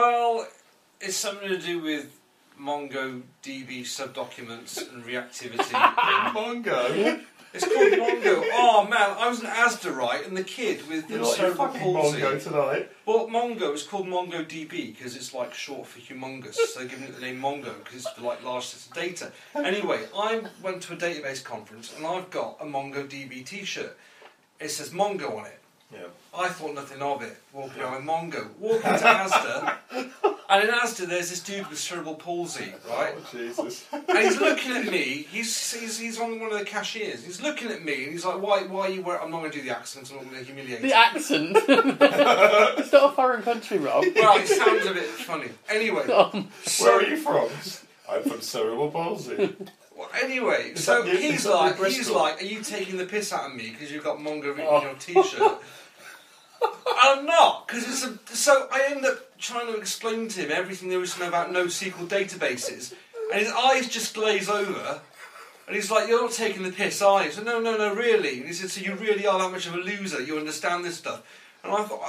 Well, it's something to do with MongoDB subdocuments and reactivity. Mongo? It's called Mongo. Oh man, I was an Asda, right? And the kid with the cerebral palsy. Mongo tonight. Well, Mongo is called MongoDB because it's like short for humongous. So they're giving it the name Mongo because it's for like large sets of data. Anyway, I went to a database conference and I've got a MongoDB T-shirt. It says Mongo on it. Yeah. I thought nothing of it. Walking around with Mongo. Walking to Asda. And in Asda, there's this dude with cerebral palsy, right? Oh, Jesus. And he's looking at me. He's on one of the cashiers. He's looking at me, and he's like, "Why are you wearing?" I'm not going to do the accent. I'm not going to humiliate The him. accent? It's not a foreign country, Rob. Well, it sounds a bit funny. Anyway, Where are you from? I'm from cerebral palsy. well, anyway, so he's like, "Are you taking the piss out of me because you've got Mongo written on your T-shirt?" I'm not, because so I end up trying to explain to him everything there is to know about NoSQL databases, and his eyes just glaze over, and he's like, "You're not taking the piss, are you?" I said, no, really. And he said, "So you really are that much of a loser? You understand this stuff?" And I thought,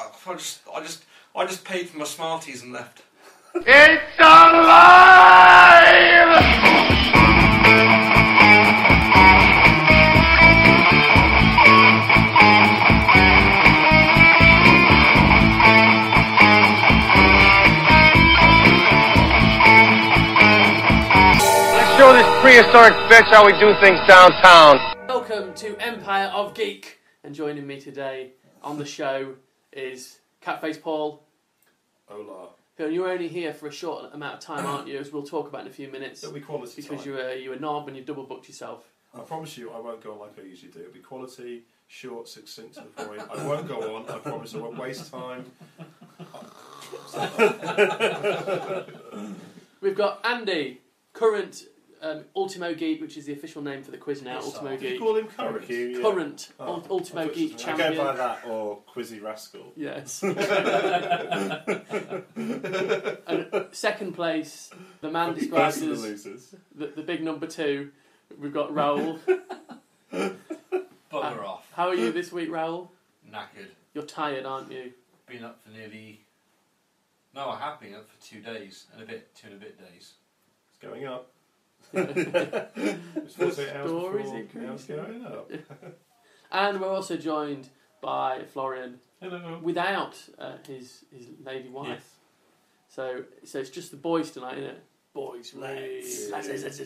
I just paid for my Smarties and left. It's alive! Show this prehistoric bitch how we do things downtown. Welcome to Empire of Geek. And joining me today on the show is Catface Paul. Hola. Phil, you're only here for a short amount of time, aren't you? As we'll talk about in a few minutes. It'll be quality because time. you're a knob and you've double booked yourself. I promise you I won't go on like I usually do. It'll be quality, short, succinct to the point. I won't go on. I promise I won't waste time. We've got Andy, current Ultimo Geek, which is the official name for the quiz now. Ultimo You Geek. call him current? Current Oh, Ultimo I thought Geek it was- I champion. go by that or Quizzy Rascal. Yes. And second place, the man described First of the as losers. the big number 2. We've got Raoul. Bugger off. How are you this week, Raoul? Knackered. You're tired, aren't you? Been up for nearly... No, I have been up for 2 days and a bit, 2 and a bit days. It's going up. It's 48 hours Stories before increasing. now it's going up. And we're also joined by Florian Hello. without his lady wife. Yes. So it's just the boys tonight, isn't it? Boys, Lads.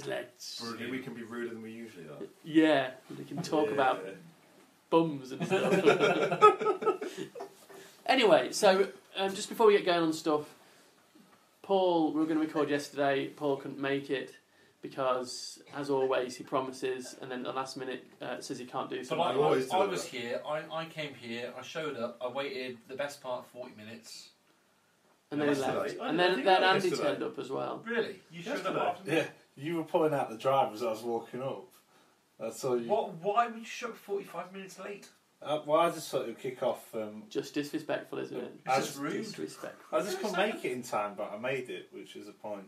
lads. Maybe we can be ruder than we usually are. Yeah, we can talk about bums and stuff. Anyway, so just before we get going on stuff, Paul, we were going to record yesterday. Paul couldn't make it because, as always, he promises and then at the last minute says he can't do But something. I always do was that. here, I came here, I showed up, I waited the best part of 40 minutes. And then he Yesterday. left. I And think then I Andy yesterday. turned up as well. Really? You showed Yesterday. up after Yeah, you were pulling out the drive as I was walking up. That's all you. Why would you show up 45 minutes late? Well, I just thought it would kick off. Just disrespectful, isn't it? I It's just, rude. Disrespectful. I just couldn't make it in time, but I made it, which is a point.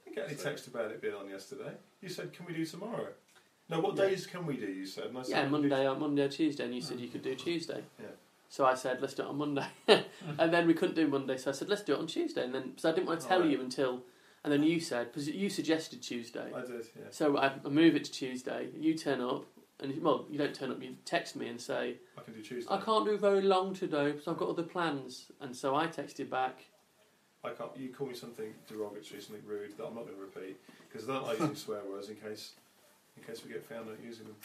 I didn't get any text about it being on yesterday. You said, can we do tomorrow? No, what Yeah. days can we do, you said? And I said, Yeah, we can do Monday or Tuesday, and you said you could do Tuesday. Yeah. So I said, let's do it on Monday. And then we couldn't do Monday, so I said, let's do it on Tuesday. And then, because I didn't want to tell Alright. you until, and then you said, because you suggested Tuesday. I did, yeah. So I move it to Tuesday, you turn up, and well, you don't turn up, you text me and say, I can do Tuesday. I can't do very long today because I've got other plans. And so I texted back, I can't. You call me something derogatory, something rude that I'm not going to repeat because I don't like using swear words in case we get found out using them.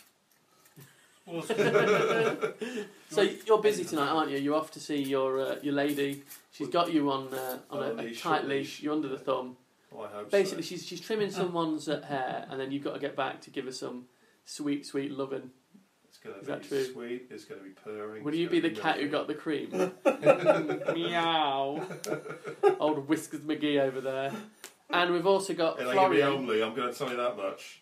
so you're busy tonight, aren't you? You're off to see your lady. She's got you on On a a leash, tight short leash. leash. You're under the thumb. Well, I hope Basically, so. she's trimming someone's hair, and then you've got to get back to give her some sweet, sweet loving. It's going Is to that be true? sweet. It's going to be purring. Will it's you be gonna the cat who milky. got the cream? Meow. Old Whiskers McGee over there. And we've also got It ain't going to be Florian. homely. I'm going to tell you that much.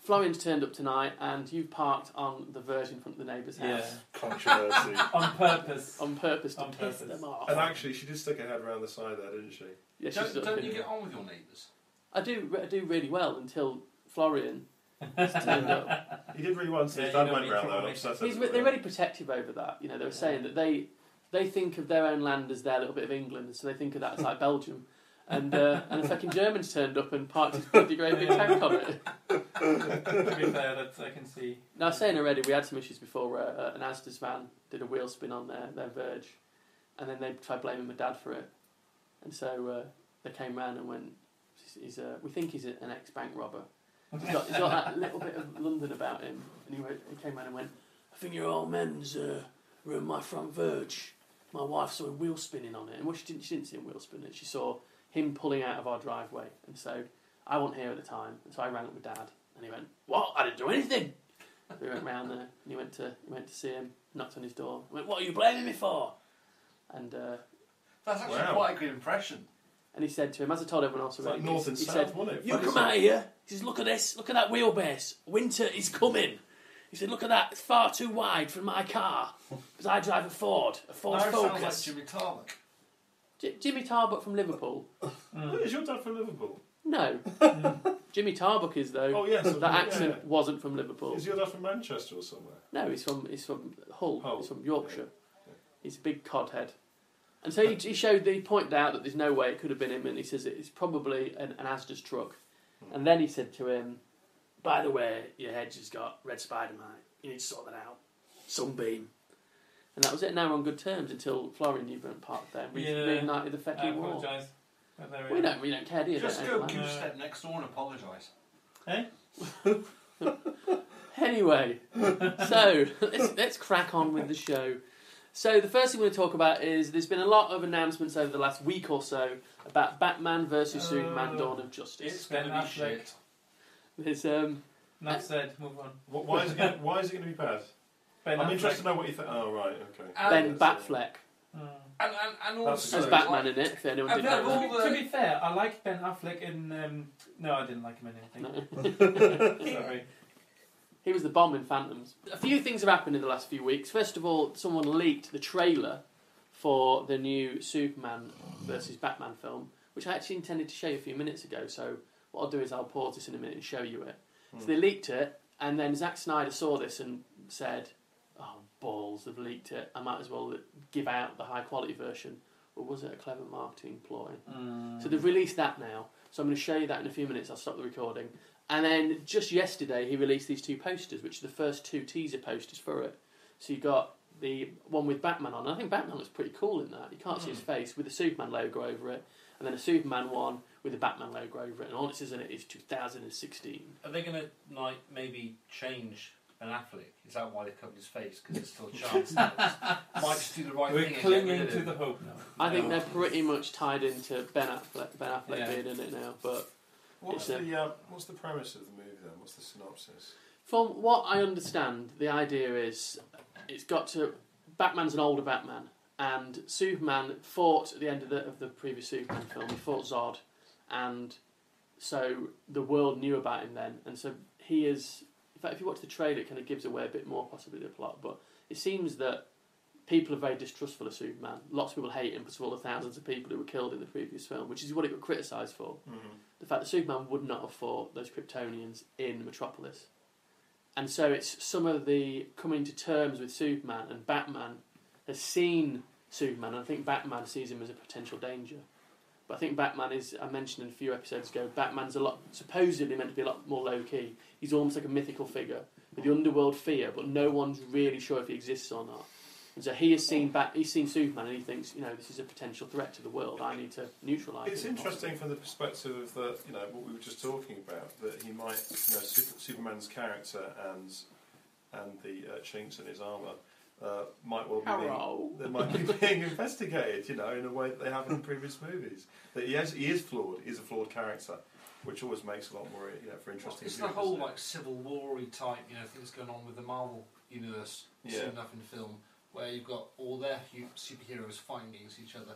Florian's turned up tonight, and you've parked on the verge in front of the neighbour's house. Controversy. On purpose. On purpose to On piss purpose. them off. And actually, she did stick her head around the side there, didn't she? Yeah, she's sort of Don't you been- get on with your neighbours? I do really well until Florian has turned up. He did really well until Yeah, his you dad know went me round there from and upset They're everybody. really protective over that. You know, they were saying that they they think of their own land as their little bit of England, so they think of that as like Belgium. And the fucking Germans turned up and parked his bloody great big tank on it. To be fair, that I can see. Now, I was saying already, we had some issues before where an Asda's van did a wheel spin on their verge, and then they tried blaming my dad for it. And so they came round and went, we think he's an ex-bank robber. He's got that little bit of London about him. And he came round and went, I think your old men's ruined my front verge. My wife saw him wheel spinning on it. And she didn't see him wheel spinning. She saw him pulling out of our driveway. And so I wasn't here at the time. And so I rang up my dad. And he went, what? I didn't do anything. We went round there. And he went to see him, knocked on his door. Went, what are you blaming me for? And that's actually quite a good impression. And he said to him, as I told everyone else already, like north and south, wasn't it? You come out here. He says, look at this. Look at that wheelbase. Winter is coming. He said, look at that. It's far too wide for my car. Because I drive a Ford Focus. Sounds like Jimmy Tarbuck. Jimmy Tarbuck from Liverpool. Is your dad from Liverpool? No. Jimmy Tarbuck is, though. Oh, yes. That accent wasn't from Liverpool. Is your dad from Manchester or somewhere? No, he's from Hull. Hull. He's from Yorkshire. Yeah. He's a big codhead. And so he pointed out that there's no way it could have been him, and he says it's probably an Asda's truck. And then he said to him, by the way, your hedge has got red spider mite. You need to sort that out. Sunbeam. And that was it. Now we're on good terms until Florian Newburn parked there and reignited the fucking war. I apologise. We don't care, do you? Just go goose step next door and apologise. Hey? Anyway, so let's crack on with the show. So the first thing we're going to talk about is there's been a lot of announcements over the last week or so about Batman vs Superman: Dawn of Justice. It's going to be shit. There's Enough said. Move on. Why is it going to be bad? I'm interested to know what you think. Oh right, okay. Ben Batfleck. And also There's Batman in it. If anyone didn't know. To be fair, I liked Ben Affleck in. No, I didn't like him in anything. No. Sorry. He was the bomb in Phantoms. A few things have happened in the last few weeks. First of all, someone leaked the trailer for the new Superman versus Batman film, which I actually intended to show you a few minutes ago. So what I'll do is I'll pause this in a minute and show you it. So they leaked it, and then Zack Snyder saw this and said, oh, balls, they've leaked it. I might as well give out the high-quality version. Or was it a clever marketing ploy? So they've released that now. So I'm going to show you that in a few minutes. I'll stop the recording. And then just yesterday he released these two posters, which are the first two teaser posters for it. So you got the one with Batman on. I think Batman looks pretty cool in that. You can't see his face, with the Superman logo over it. And then a Superman one with the Batman logo over it. And all it says in it is 2016. Are they going to maybe change Ben Affleck? Is that why they covered his face? Because there's still a chance. Might just do the right thing. We're clinging to the hope now. I think they're pretty much tied into Ben Affleck being in it now. But what's the premise of the movie then? What's the synopsis? from what I understand, the idea is Batman's an older Batman, and Superman fought at the end of the previous Superman film. He fought Zod, and so the world knew about him then, and so he is. In fact, if you watch the trailer, it kind of gives away a bit more possibly the plot. But it seems that people are very distrustful of Superman. Lots of people hate him because of all the thousands of people who were killed in the previous film, which is what it got criticised for. Mm-hmm. The fact that Superman would not have fought those Kryptonians in Metropolis. And so it's some of the coming to terms with Superman, and Batman has seen Superman, and I think Batman sees him as a potential danger. But I think Batman is, I mentioned in a few episodes ago, Batman's supposedly meant to be a lot more low-key. He's almost like a mythical figure with the underworld fear, but no one's really sure if he exists or not. And so he has seen he's seen Superman, and he thinks, this is a potential threat to the world. I need to neutralise it. It's interesting from the perspective of what we were just talking about, that he might, Superman's character and the chinks in his armour might well be being investigated, in a way that they haven't in previous movies. That he is flawed. He's a flawed character, which always makes a lot more, for interesting. It's the whole Civil War-y type, things going on with the Marvel universe. Seen enough in film where you've got all their superheroes fighting against each other.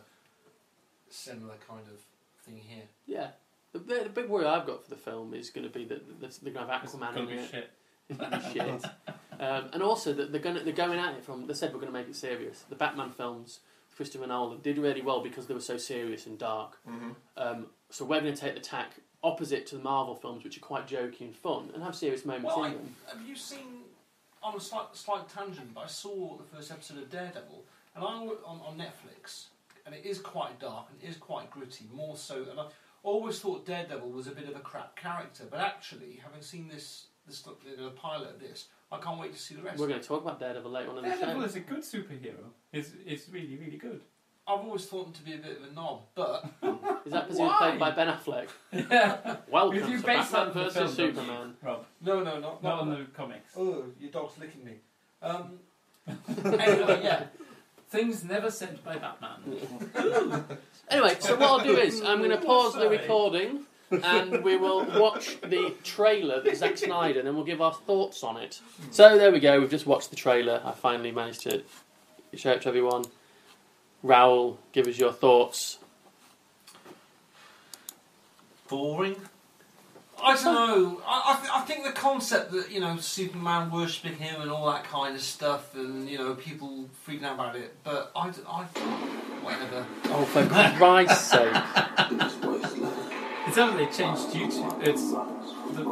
Similar kind of thing here. Yeah. The big worry I've got for the film is going to be that they're going to have Aquaman in it. Shit. It's going to be shit. And also that they're going at it from. They said we're going to make it serious. The Batman films, Christopher Nolan, did really well because they were so serious and dark. Mm-hmm. So we're going to take the tack opposite to the Marvel films, which are quite jokey and fun and have serious moments in them. Have you seen, on a slight tangent, but I saw the first episode of Daredevil, And I look on Netflix, and it is quite dark and it is quite gritty, more so. And I always thought Daredevil was a bit of a crap character, but actually, having seen the pilot of this, I can't wait to see the rest. We're going to talk about Daredevil later on in the show. Daredevil is a good superhero. It's really, really good. I've always thought him to be a bit of a knob, but... Is that because he was played by Ben Affleck? Yeah. Welcome If you to base Batman that on the vs film, Superman. Rob. No, Not on the comics. Oh, your dog's licking me. Anyway, yeah. Things never said by Batman. Anyway, so what I'll do is I'm going to pause the recording and we will watch the trailer that Zack Snyder and then we'll give our thoughts on it. So there we go, we've just watched the trailer. I finally managed to show it to everyone. Raoul, give us your thoughts. Boring. I don't know. I think the concept that, Superman worshipping him and all that kind of stuff, and people freaking out about it. But I whatever. Oh, for Christ's sake! It's only they changed YouTube. It's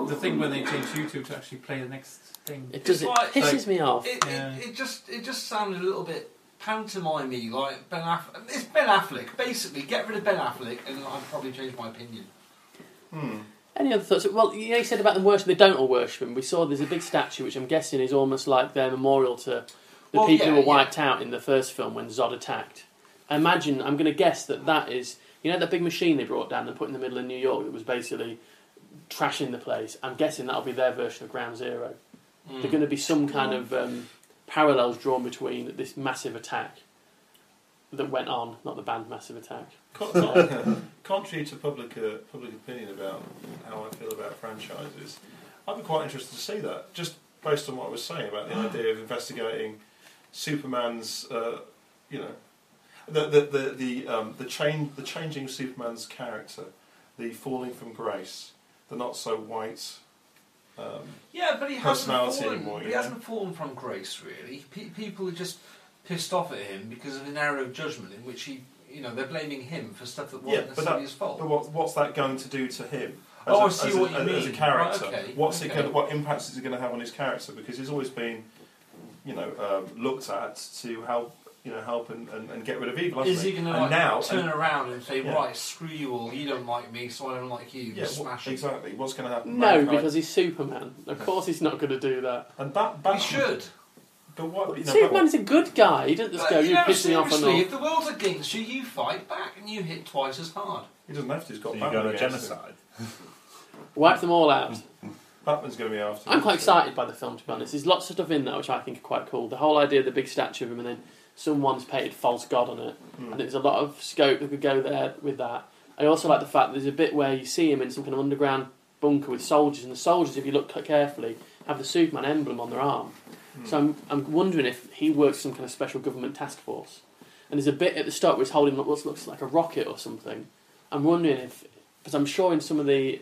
the thing when they changed YouTube to actually play the next thing. It pisses me off. It just sounded a little bit pantomime-y, like Ben Affleck. It's Ben Affleck, basically. Get rid of Ben Affleck, and I'd probably change my opinion. Any other thoughts? Well, you said about them worship. They don't all worship him. We saw there's a big statue, which I'm guessing is almost like their memorial to the people who were wiped out in the first film when Zod attacked. I'm going to guess that is, that big machine they brought down and put in the middle of New York that was basically trashing the place. I'm guessing that'll be their version of Ground Zero. There's going to be some kind of parallels drawn between this massive attack that went on, not the band Massive Attack. Contrary to public opinion about how I feel about franchises, I'd be quite interested to see that, just based on what I was saying about the idea of investigating Superman's, the changing of Superman's character, the falling from grace, the not so white. But he hasn't fallen from grace, really. People are just pissed off at him because of a narrow judgment in which they're blaming him for stuff that wasn't necessarily his fault. But what's that going to do to him? I see what you mean. As a character, right, okay. What impacts is it going to have on his character? Because he's always been, looked at to help and get rid of evil. Is he going to turn around and say, right, screw you all, you don't like me, so I don't like you? Yeah, smash exactly. What's going to happen? No, because he's Superman. Of course, he's not going to do that. And he should. But what? Superman's a good guy. He doesn't just go, you piss me off and all. If the world's against you, you fight back and you hit twice as hard. He doesn't have to. He's got. So you go to genocide. Wipe them all out. Batman's going to be after. I'm quite excited by the film, to be honest. There's lots of stuff in there which I think are quite cool. The whole idea of the big statue of him and then someone's painted false god on it. And there's a lot of scope that could go there with that. I also like the fact that there's a bit where you see him in some kind of underground bunker with soldiers, and the soldiers, if you look carefully, have the Superman emblem on their arm. So I'm wondering if he works some kind of special government task force. And there's a bit at the start where he's holding what looks like a rocket or something. I'm wondering if, because I'm sure in some of the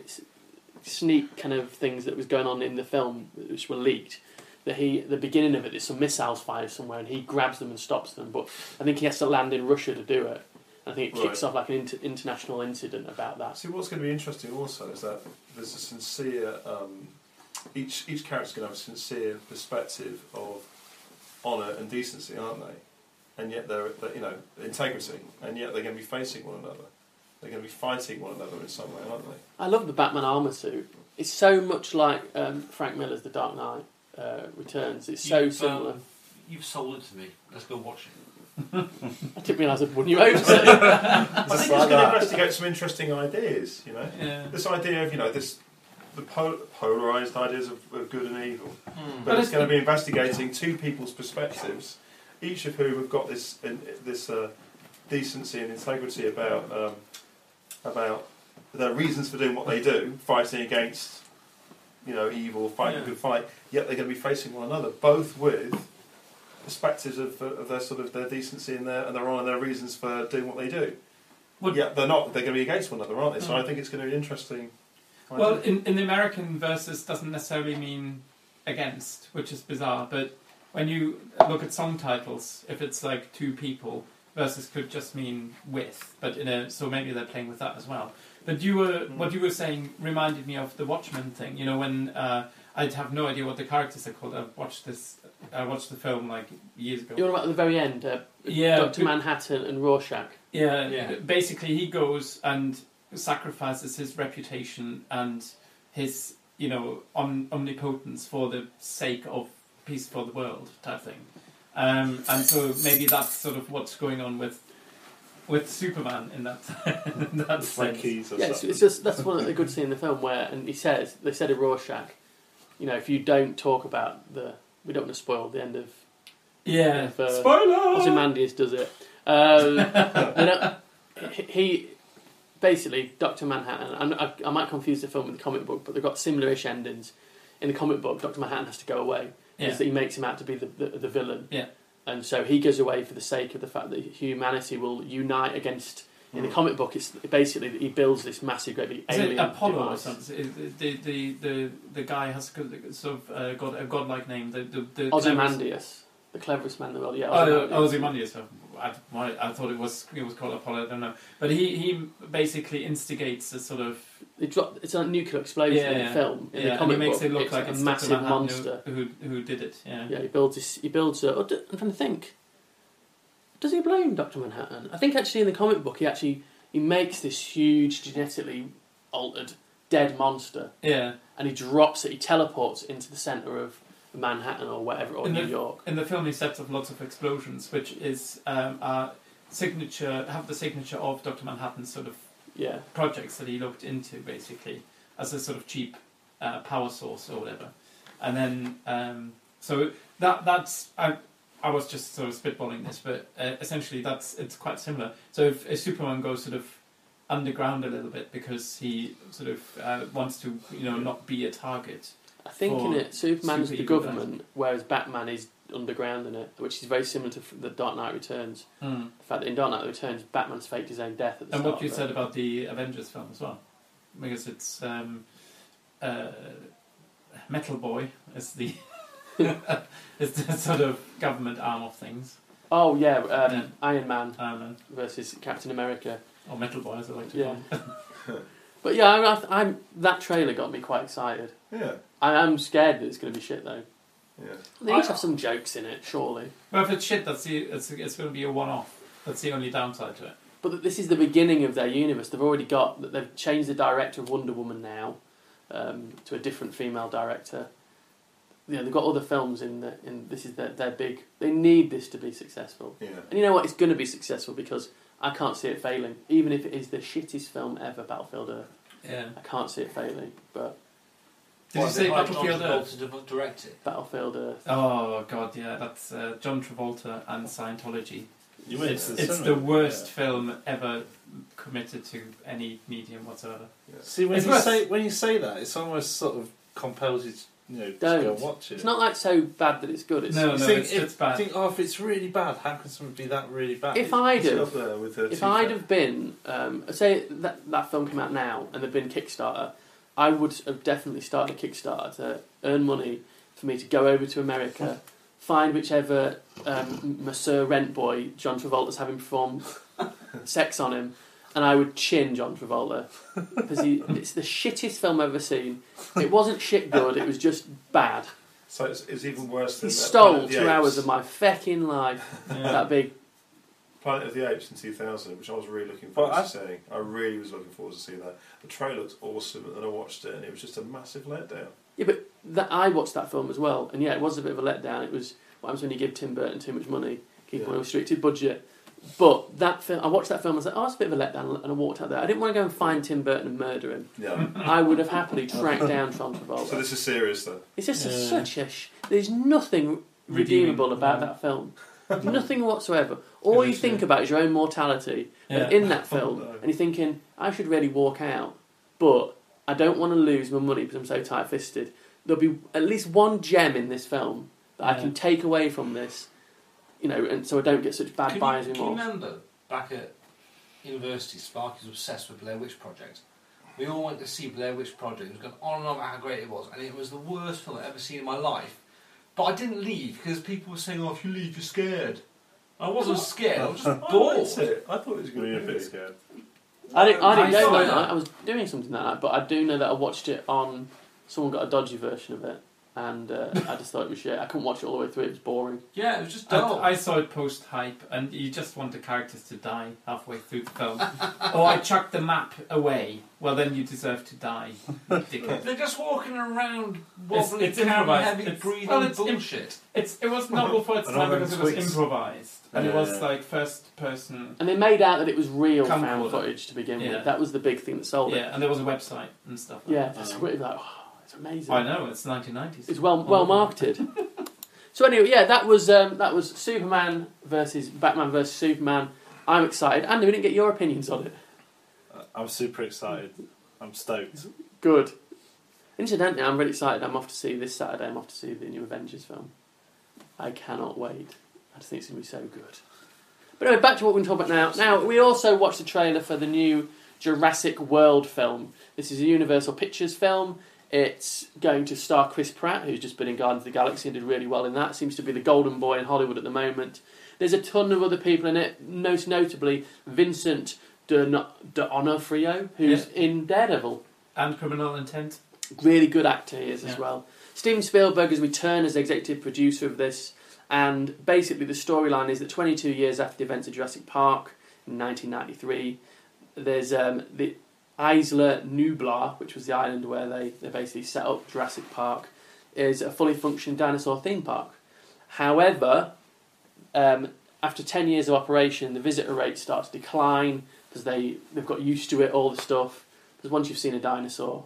sneak kind of things that was going on in the film, which were leaked, that the beginning of it, there's some missiles fired somewhere and he grabs them and stops them. But I think he has to land in Russia to do it. And I think it kicks off like an international incident about that. See, what's going to be interesting also is that there's a sincere... Each character's going to have a sincere perspective of honour and decency, aren't they? And yet they're integrity, and yet they're going to be facing one another. They're going to be fighting one another in some way, aren't they? I love the Batman armour suit. It's so much like Frank Miller's The Dark Knight Returns. It's so similar. You've sold it to me. Let's go watch it. I didn't realise I'd won you over. I think it's going to investigate some interesting ideas. This idea of the polarised ideas of good and evil. But it's going to be investigating two people's perspectives, each of whom have got this decency and integrity about their reasons for doing what they do, fighting against evil, fighting a good fight. Yet they're going to be facing one another, both with perspectives of their decency and their honour and their reasons for doing what they do. Yet they're not. They're going to be against one another, aren't they? So I think it's going to be interesting. Well, in the American versus doesn't necessarily mean against, which is bizarre, but when you look at song titles, if it's like two people, versus could just mean with, but so maybe they're playing with that as well. But what you were saying reminded me of the Watchmen thing, when I'd have no idea what the characters are called. I've watched this I watched the film like years ago. You're about at the very end, Dr. Manhattan and Rorschach. Yeah, basically he goes and sacrifices his reputation and his, omnipotence for the sake of peace for the world type thing. And so maybe that's sort of what's going on with Superman in that sense. It's just that's one of the good scenes in the film where, and they said to Rorschach, if you don't talk about we don't want to spoil the end of spoiler. Ozymandias does it. He basically Dr. Manhattan. I might confuse the film with the comic book, but they've got similar-ish endings. In the comic book, Dr. Manhattan has to go away because he makes him out to be the villain. Yeah. And so he goes away for the sake of the fact that humanity will unite against. In the comic book, it's basically that he builds this massive, great big alien device. Apollo or something? The guy has sort of got a godlike name. The Ozymandias, the cleverest man in the world. Yeah. Ozymandias. I thought it was called Apollo. I don't know, but he basically instigates a sort of. It's a nuclear explosion in the film. In the comic and he makes book, it look like a it's massive monster who did it. Yeah. Yeah, he builds. I'm trying to think. Does he blame Dr. Manhattan? I think actually in the comic book he makes this huge genetically altered dead monster. Yeah. And he drops it. He teleports into the centre of Manhattan or whatever, or New York. In the film, he sets off lots of explosions, which is have the signature of Dr. Manhattan's sort of projects that he looked into, basically, as a sort of cheap power source or whatever. And then, so that's I was just sort of spitballing this, but essentially it's quite similar. So if Superman goes sort of underground a little bit because he sort of wants to, not be a target. I think in it, Superman's the government, whereas Batman is underground in it, which is very similar to the Dark Knight Returns. The fact that in Dark Knight Returns, Batman's faked his own death at the start. And what you said about the Avengers film as well, because it's Metal Boy is the is the sort of government arm of things. Oh yeah, Iron Man versus Captain America, or Metal Boy as I like to call him. But yeah, I'm that trailer got me quite excited. Yeah. I am scared that it's going to be shit though. Yeah. They need to have some jokes in it, surely. Well, if it's shit, it's going to be a one-off. That's the only downside to it. But this is the beginning of their universe. They've changed the director of Wonder Woman now to a different female director. They've got other films this is their big. They need this to be successful. Yeah. And you know what? It's going to be successful because I can't see it failing. Even if it is the shittest film ever, Battlefield Earth. Yeah. I can't see it failing. But did you say Battlefield Earth? To direct it. Battlefield Earth. Oh god, yeah, that's John Travolta and Scientology. It's the worst film ever committed to any medium whatsoever. Yeah. See, when you say that, it's almost sort of compels you to go watch it. It's not like so bad that it's good. It's it's bad. If it's really bad, how can something be that really bad? If I'd have been, say that film came out now and there'd been Kickstarter, I would have definitely started a Kickstarter to earn money for me to go over to America, find whichever Monsieur Rent Boy John Travolta's having performed sex on him, and I would chin John Travolta because it's the shittest film I've ever seen. It wasn't shit good; it was just bad. So it's even worse than he stole 2 hours of my fecking life. That big Planet of the Apes in 2000, which I was really looking forward to seeing. I really was looking forward to seeing that. The trailer looks awesome, and then I watched it, and it was just a massive letdown. Yeah, but I watched that film as well, and yeah, it was a bit of a letdown. It was what happens when you give Tim Burton too much money, keep him on a restricted budget. But that film, I watched that film, I was like, oh, it's a bit of a letdown, and I walked out there. I didn't want to go and find Tim Burton and murder him. Yeah. I would have happily tracked down John Travolta. So this is serious, though? It's just such a... There's nothing redeemable about that film. Nothing whatsoever. All you think about is your own mortality in that film, and you're thinking, I should really walk out, but I don't want to lose my money because I'm so tight-fisted. There'll be at least one gem in this film that I can take away from this, and so I don't get such bad buyer's remorse. Can you remember back at university, Sparky was obsessed with Blair Witch Project. We all went to see Blair Witch Project. It was going on and on about how great it was, and it was the worst film I've ever seen in my life. But I didn't leave because people were saying, "Oh, if you leave, you're scared." I wasn't scared. I was just bored. I thought it was going to be a bit scared. I didn't go that night. I was doing something that night, but I do know that I watched it on. Someone got a dodgy version of it, and I just thought it was shit. I couldn't watch it all the way through. It was boring. Yeah, it was just dull. I saw it post-hype, and you just want the characters to die halfway through the film. Oh, I chucked the map away. Well, then you deserve to die. They're just walking around wobbly, it's improvised. heavy breathing bullshit. It was novel for its time because it was improvised, and it was like first person. And they made out that it was real found footage to begin with. That was the big thing that sold it. Yeah, and there was a website and stuff. It's really like, it's amazing. I know, it's 1990s. It's well marketed. So anyway, that was Superman versus Batman versus Superman. I'm excited. Andy, we didn't get your opinions on it. I'm super excited. I'm stoked. Good. Incidentally, I'm really excited. I'm off to see this Saturday. I'm off to see the new Avengers film. I cannot wait. I just think it's going to be so good. But anyway, back to what we're going to talk about now. Now, we also watched the trailer for the new Jurassic World film. This is a Universal Pictures film. It's going to star Chris Pratt, who's just been in Guardians of the Galaxy and did really well in that. Seems to be the golden boy in Hollywood at the moment. There's a ton of other people in it, most notably Vincent D'Onofrio, who's in Daredevil. And Criminal Intent. Really good actor he is as well. Steven Spielberg has returned as executive producer of this, and basically the storyline is that 22 years after the events of Jurassic Park in 1993, there's the Isla Nublar, which was the island where they basically set up Jurassic Park, is a fully functioning dinosaur theme park. However, after 10 years of operation, the visitor rates start to decline because they've got used to it, all the stuff. Because once you've seen a dinosaur,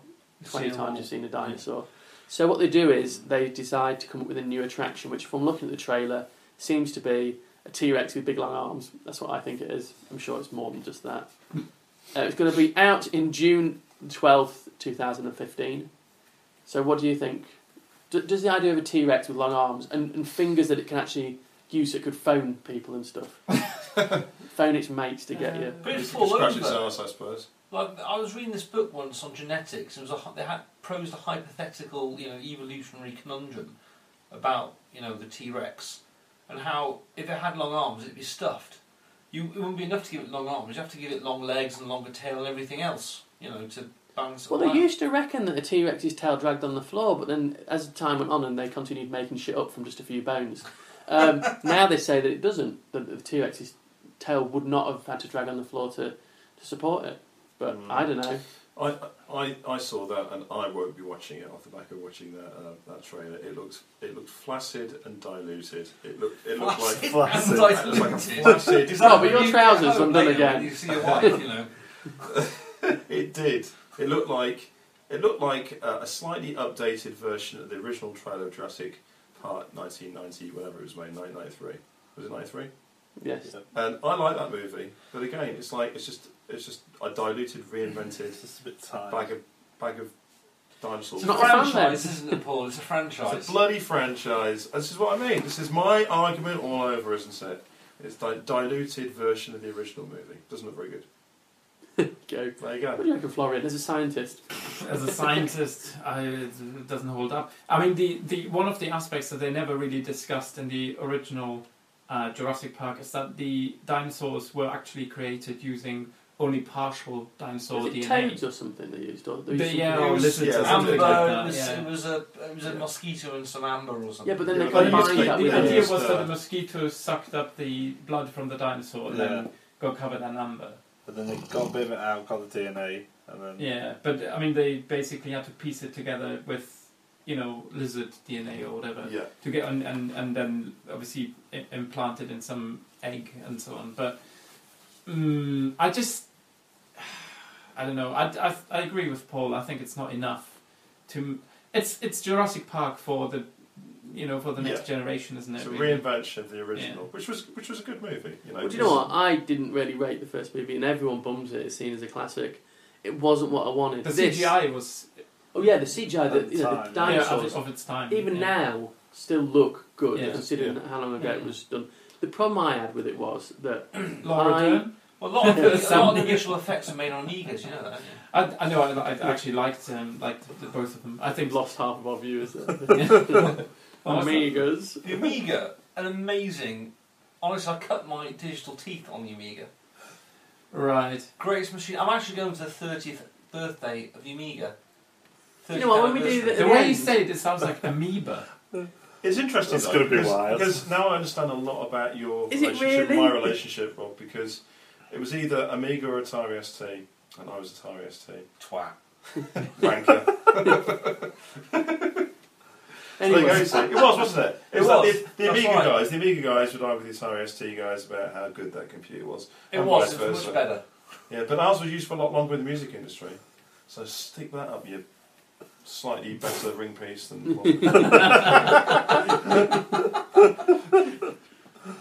20 times you've seen a dinosaur. Yeah. So what they do is they decide to come up with a new attraction, which from looking at the trailer seems to be a T-Rex with big long arms. That's what I think it is. I'm sure it's more than just that. It's going to be out in June 12th, 2015. So what do you think? Does the idea of a T-Rex with long arms and fingers that it can actually use, it could phone people and stuff? Phone its mates to get you. But it's all over. Its arse, I suppose. Like, I was reading this book once on genetics. They had posed a hypothetical, evolutionary conundrum about, the T-Rex and how if it had long arms, it'd be stuffed. It wouldn't be enough to give it long arms. You have to give it long legs and longer tail and everything else, to balance it. Well, they used to reckon that the T-Rex's tail dragged on the floor, but then as time went on and they continued making shit up from just a few bones, now they say that it doesn't. That the T-Rex's tail would not have had to drag on the floor to support it. But I don't know. I saw that, and I won't be watching it off the back of watching that trailer. It looked flaccid and diluted. It looked like flaccid. Flaccid. But your trousers undone again. You see your wife, It did. It looked like a slightly updated version of the original trailer of Jurassic Park 1990, whenever it was made, 1993. Was it 93? Yes. And I like that movie, but again, it's just a diluted, reinvented It's a bit tired. bag of dinosaurs. It's a franchise, isn't it, Paul? It's a franchise. It's a bloody franchise. This is what I mean. This is my argument all over, isn't it? It's a diluted version of the original movie. Doesn't look very good. Go. There you go. What do you reckon, Florian, as a scientist? As a scientist, it doesn't hold up. I mean, the one of the aspects that they never really discussed in the original Jurassic Park is that the dinosaurs were actually created using only partial dinosaur was it DNA. toads or something they used? Or lizards or something amber. like that. It was a mosquito and some amber or something. Yeah, but then they but combined that The with idea it. was that the mosquitoes sucked up the blood from the dinosaur and then got covered in amber. But then they got a bit of it out, got the DNA, and then... Yeah, but I mean, they basically had to piece it together with, lizard DNA or whatever to get on, and then obviously implant it in some egg and so on. But I don't know. I agree with Paul. I think it's not enough to. It's Jurassic Park for the next generation, isn't it? It's a reinvention of the original, which was a good movie. Well, do you know what? I didn't really rate the first movie, and everyone bums it. It's seen as a classic. It wasn't what I wanted. The CGI was. Oh yeah, the CGI, the dinosaurs of its time. Even now, still look good considering how long ago it was done. The problem I had with it was that a lot of the visual effects are made on Amigas, you know that, don't you? I know. I actually liked both of them. I think lost half of our viewers. Amigas. The Amiga, an amazing. Honestly, I cut my digital teeth on the Amiga. Right. Greatest machine. I'm actually going to the 30th birthday of the Amiga. You know what? When we do the way you say it sounds like amoeba. It's interesting. It's going to be wild. Because now I understand a lot about your Is it relationship, really? my relationship, Rob. Because it was either Amiga or Atari ST, and I was Atari ST. Twat. Wanker. Anyway. It was, wasn't it? It was. Like the Amiga right. guys. The Amiga guys would argue with the Atari ST guys about how good that computer was. It and was. vice It was versa. much better. Yeah, but ours was used for a lot longer in the music industry. So stick that up your slightly better ring piece than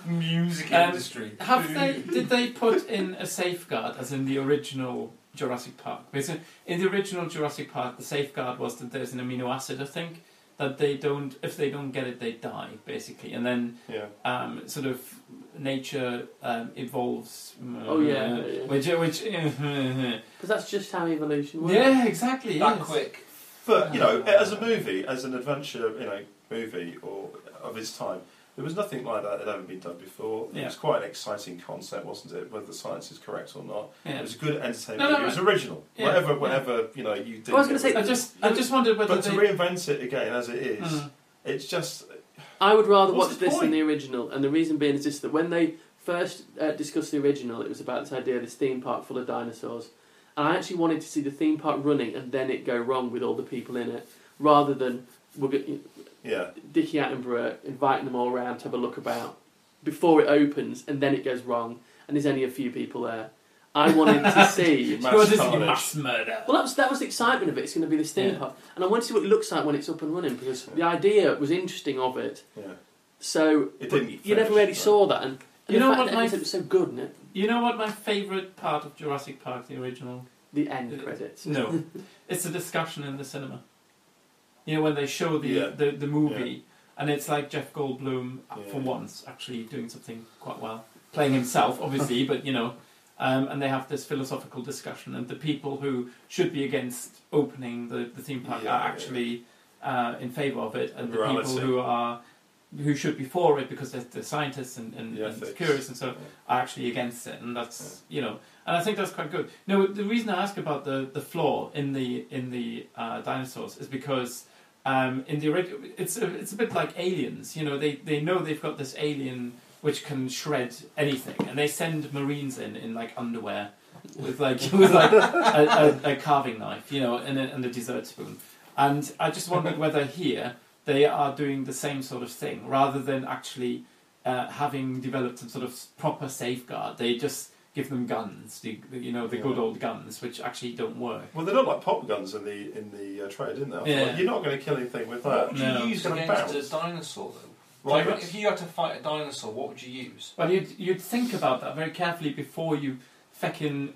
Music industry. Did they put in a safeguard, as in the original Jurassic Park? Because in the original Jurassic Park, the safeguard was that there's an amino acid, I think, that if they don't get it, they die, basically. And then sort of nature evolves. Which Because that's just how evolution works. yeah, exactly. That yes. quick. But as a movie, as an adventure, movie or of its time, there was nothing like that that had ever been done before. It was quite an exciting concept, wasn't it? Whether the science is correct or not, it was a good entertainment. It was original. Yeah. Whatever you did. I was going to say, I just wondered whether. But to reinvent it again as it is, it's just. I would rather What's watch the this point? than the original, and the reason being is just that when they first discussed the original, it was about this idea of this theme park full of dinosaurs, and I actually wanted to see the theme park running and then it go wrong with all the people in it, rather than Dickie Attenborough inviting them all around to have a look about before it opens and then it goes wrong and there's only a few people there. I wanted to see mass murder. Well, that was the excitement of it. It's going to be this theme park, and I want to see what it looks like when it's up and running because the idea was interesting of it. Yeah. So you never really saw that, and you know what? It was so good, isn't it? You know what my favourite part of Jurassic Park, the original? The end credits. No, it's the discussion in the cinema. You know when they show the movie, and it's like Jeff Goldblum for once actually doing something quite well, playing himself, obviously, but and they have this philosophical discussion, and the people who should be against opening the theme park are actually in favour of it, and the people who should be for it because they're scientists and curious and so are actually against it, and that's and I think that's quite good. No, the reason I ask about the flaw in the dinosaurs is because in the original it's a bit like Aliens. They know they've got this alien which can shred anything, and they send Marines in like underwear with a carving knife, and a dessert spoon. And I just wondered whether here they are doing the same sort of thing rather than actually having developed some sort of proper safeguard. They just give them guns, the good old guns, which actually don't work. Well, they look like pop guns in the trade, didn't they? Yeah. You're not going to kill anything with that. What would you use against a dinosaur, though? Right. So if you had to fight a dinosaur, what would you use? Well, you'd think about that very carefully before you feckin'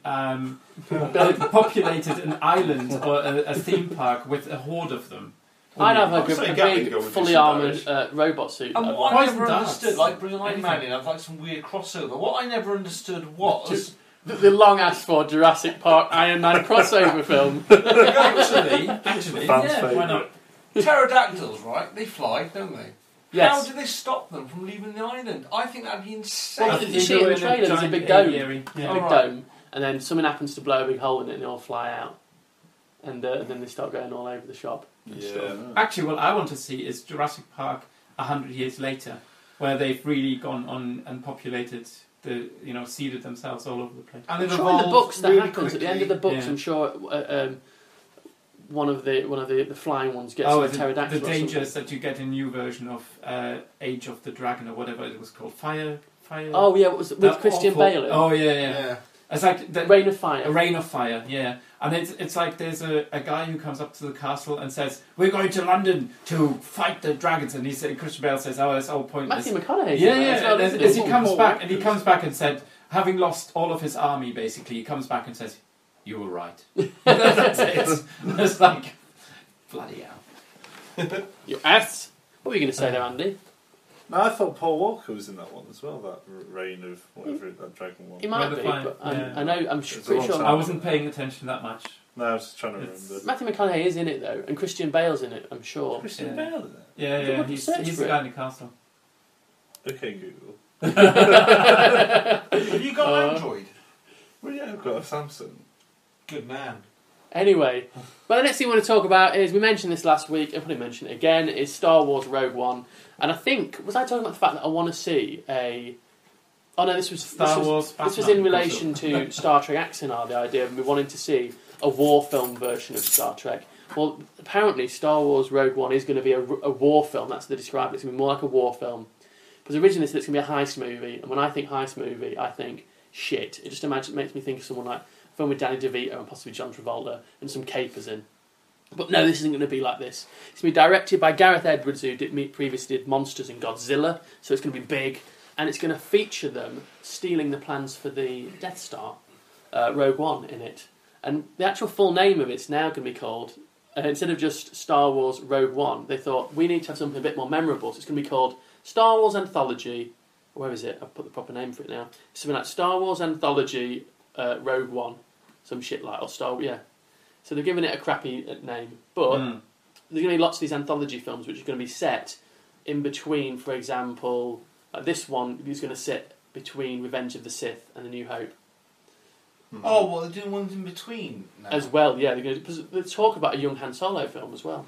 populated an island or a theme park with a horde of them. I'd have a big, fully armoured robot suit. And what I never understood, like bringing Iron Man in, I've like some weird crossover. What I never understood was the long asked for Jurassic Park Iron Man crossover film. actually, why not? Pterodactyls, right? They fly, don't they? Yes. How do they stop them from leaving the island? I think that'd be insane. Well, you see it in the trailer, there's a big dome. Dome, and then something happens to blow a big hole in it and they all fly out. And then they start going all over the shop. Actually, what I want to see is Jurassic Park 100 years later, where they've really gone on and populated seeded themselves all over the place. And I'm sure in the books that happens quickly. At the end of the books. I'm sure one of the flying ones gets a pterodactyl. The danger is that you get a new version of Age of the Dragon or whatever it was called. Fire. Oh yeah, it was with Christian Bale. Oh yeah. It's like the Reign of Fire. A Reign of Fire, yeah. And it's like there's a guy who comes up to the castle and says, "We're going to London to fight the dragons," and Christian Bale says, "Oh, it's all pointless." Matthew McConaughey. Yeah. As he comes back and said, having lost all of his army, basically, he comes back and says, "You were right." That's it. It's like bloody hell. You ass. What were you going to say there, Andy? No, I thought Paul Walker was in that one as well. That Reign of whatever that dragon one. He might be, but I know. I'm pretty sure. I wasn't paying attention that much. No, I was just trying to remember. Matthew McConaughey is in it though, and Christian Bale's in it. I'm sure. Christian Bale in it. Yeah. He's the guy in the castle. Okay, Google. Have you got an Android? Well, yeah, I've got a Samsung. Good man. Anyway, but the next thing we want to talk about is, we mentioned this last week, and probably mention it again, is Star Wars Rogue One. And I think, was I talking about the fact that I want to see a... Oh no, this was in relation to Star Trek Axanar, the idea of me wanting to see a war film version of Star Trek. Well, apparently Star Wars Rogue One is going to be a war film. That's the describe it. It's going to be more like a war film. Because originally it's going to be a heist movie, and when I think heist movie, I think shit. It just makes me think of someone like a film with Danny DeVito and possibly John Travolta and some capers in. But no, this isn't going to be like this. It's going to be directed by Gareth Edwards, who previously did Monsters and Godzilla, so it's going to be big, and it's going to feature them stealing the plans for the Death Star, Rogue One, in it. And the actual full name of it's now going to be called, instead of just Star Wars Rogue One, they thought, we need to have something a bit more memorable, so it's going to be called Star Wars Anthology. Where is it? I've put the proper name for it now. It's something like Star Wars Anthology Rogue One. Some shit like, or Star... Yeah. So they're giving it a crappy name. But there's going to be lots of these anthology films which are going to be set in between, for example... this one is going to sit between Revenge of the Sith and A New Hope. Oh, well, they're doing ones in between now. As well, yeah. They talk about a young Han Solo film as well.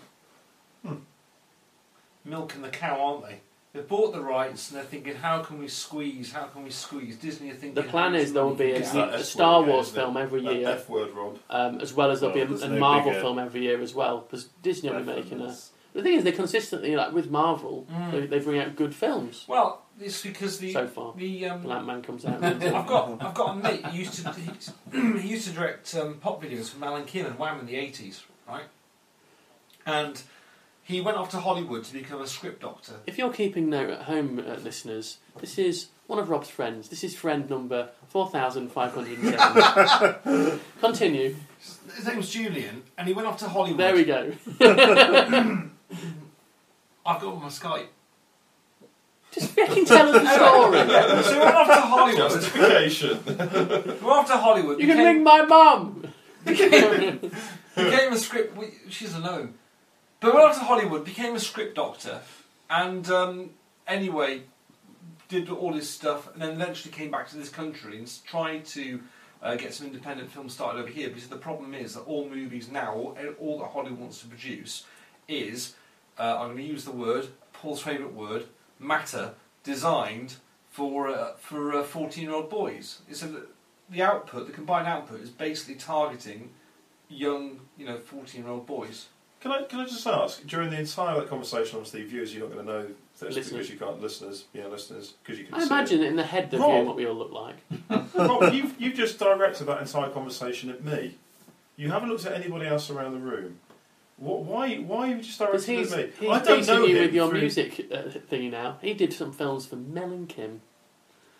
Milking the cow, aren't they? They've bought the rights and they're thinking, how can we squeeze? Disney are thinking... The plan is there will be a Star Wars film every year. F word, Rob. As well as there'll be a Marvel film every year as well. Because Disney will be making a... The thing is, they consistently, like with Marvel, they bring out good films. Well, it's because so far, Black Man comes out. I've got a mate. He used to direct pop videos for Alan Kim and Wham in the 80s, right? And he went off to Hollywood to become a script doctor. If you're keeping note at home, listeners, this is one of Rob's friends. This is friend number 4,507. Continue. His name was Julian, and he went off to Hollywood. There we go. I've got my Skype. Just fucking tell us the story. So he went off to Hollywood. Justification. Went off to Hollywood. You can ring my mum. Became a script... She's alone. But went off to Hollywood, became a script doctor, and anyway, did all this stuff, and then eventually came back to this country and tried to get some independent films started over here, because the problem is that all movies now, all that Hollywood wants to produce is, I'm going to use the word, Paul's favourite word, matter, designed for 14-year-old boys. So the output, the combined output, is basically targeting young, 14-year-old boys. Can I just ask, during the entire conversation, obviously viewers, you're not going to know this because you can't, listeners, because you can I imagine it in the head they're viewing what we all look like. Rob, you've just directed that entire conversation at me. You haven't looked at anybody else around the room. Why are you just directing at me? He's beating you with your music thingy now. He did some films for Mel and Kim.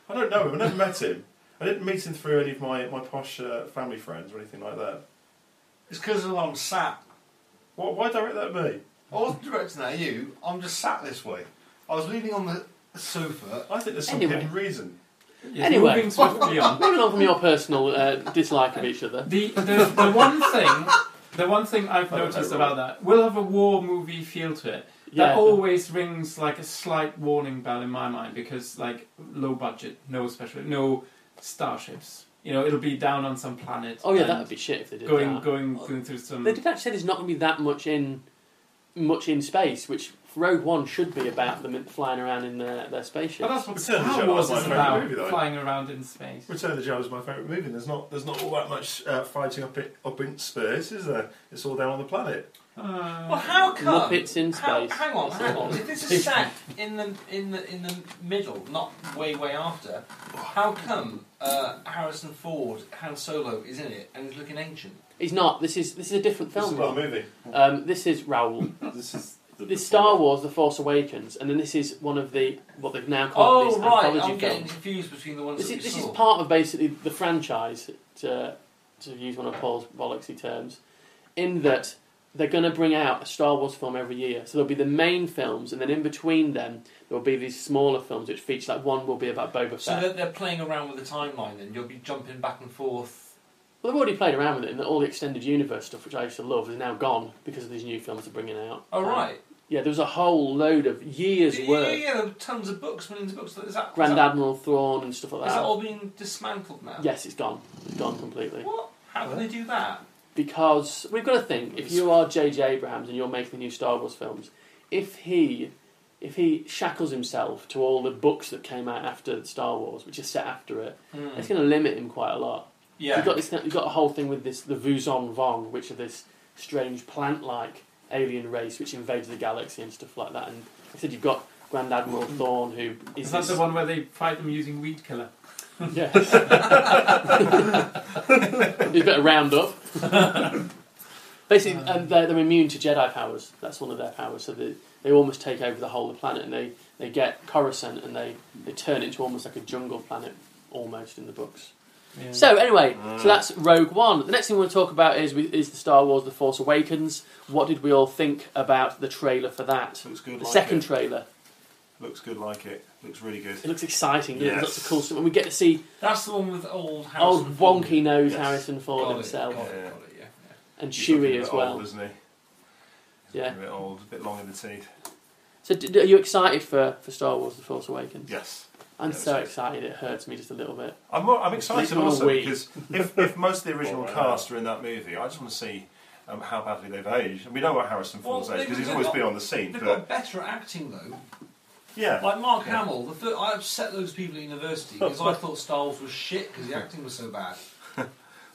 I don't know him. I never met him. I didn't meet him through any of my posh family friends or anything like that. It's because I'm sat. Why direct that at me? I wasn't directing that at you. I'm just sat this way. I was leaning on the sofa. I think there's some hidden reason. Yes, anyway, moving swiftly on. Moving on from your personal dislike of each other. The one thing I've noticed about that will have a war movie feel to it. Yeah. That always rings like a slight warning bell in my mind, because like low budget, no starships. It'll be down on some planet. Oh yeah, that would be shit if they did that. Going through some... They did actually say there's not going to be that much in space, which Rogue One should be about them flying around in their spaceship. But that's what Return of the Star Jedi Wars was is my about, favourite movie, though. flying around in space. Return of the Jedi was my favourite movie. There's not all that much fighting up in space, is there? It's all down on the planet. Well, how come? Muppets in space. Hang on. If this is set in the middle, not way after, how come Harrison Ford, Han Solo, is in it and he's looking ancient? He's not. This is a different film. This is another movie. This is Raoul. This is This Star Wars: The Force Awakens, and then this is one of what they've now called these anthology films. I'm getting confused between the ones. This is part of basically the franchise, to use one of Paul's bollocksy terms, in that they're going to bring out a Star Wars film every year. So there'll be the main films, and then in between them there'll be these smaller films which feature, like one will be about Boba Fett. So they're playing around with the timeline, then you'll be jumping back and forth. Well, they've already played around with it, and all the extended universe stuff, which I used to love, is now gone because of these new films they're bringing out. Oh, right. Yeah, there was a whole load of years' work. Yeah, there were tons of books, millions of books. Grand Admiral Thrawn and stuff like that. Is that all being dismantled now? Yes, it's gone. It's gone completely. What? How can they do that? because we've got to think, if you are J.J. Abrams and you're making the new Star Wars films, if he shackles himself to all the books that came out after Star Wars, which are set after it, it's going to limit him quite a lot. Yeah. You've got a whole thing with the Vuzon Vong, which are this strange plant-like alien race which invades the galaxy and stuff like that. And like I said, you've got Grand Admiral Thrawn, who is that the one where they fight them using weed killer? Yeah. He's a bit of Roundup. Basically, they're immune to Jedi powers. That's one of their powers. So they almost take over the whole of the planet, and they get Coruscant and they turn it into almost like a jungle planet, almost in the books. Yeah. So anyway, so that's Rogue One. The next thing we want to talk about is the Star Wars: The Force Awakens. What did we all think about the trailer for that? Looks good. The second trailer. Looks good, like it. Looks really good. It looks exciting. Yes. Lots of cool stuff, and we get to see That's the one with old Harrison old wonky nose Yes. Harrison Ford himself, Got it, yeah. and He's looking Chewie a as bit well. old, isn't he? Yeah. A bit old, a bit long in the teeth. So, are you excited for Star Wars: The Force Awakens? Yes. I'm Yeah, so so- excited. It hurts me just a little bit. I'm excited Little also wee. because if most of the original Right. cast are in that movie, I just want to see how badly they've aged. And we know what Harrison Ford's aged because he's always been on the scene. They've But got better at acting though. yeah, Like Mark Hamill, I upset those people at university because I thought Star Wars was shit because the acting was so bad.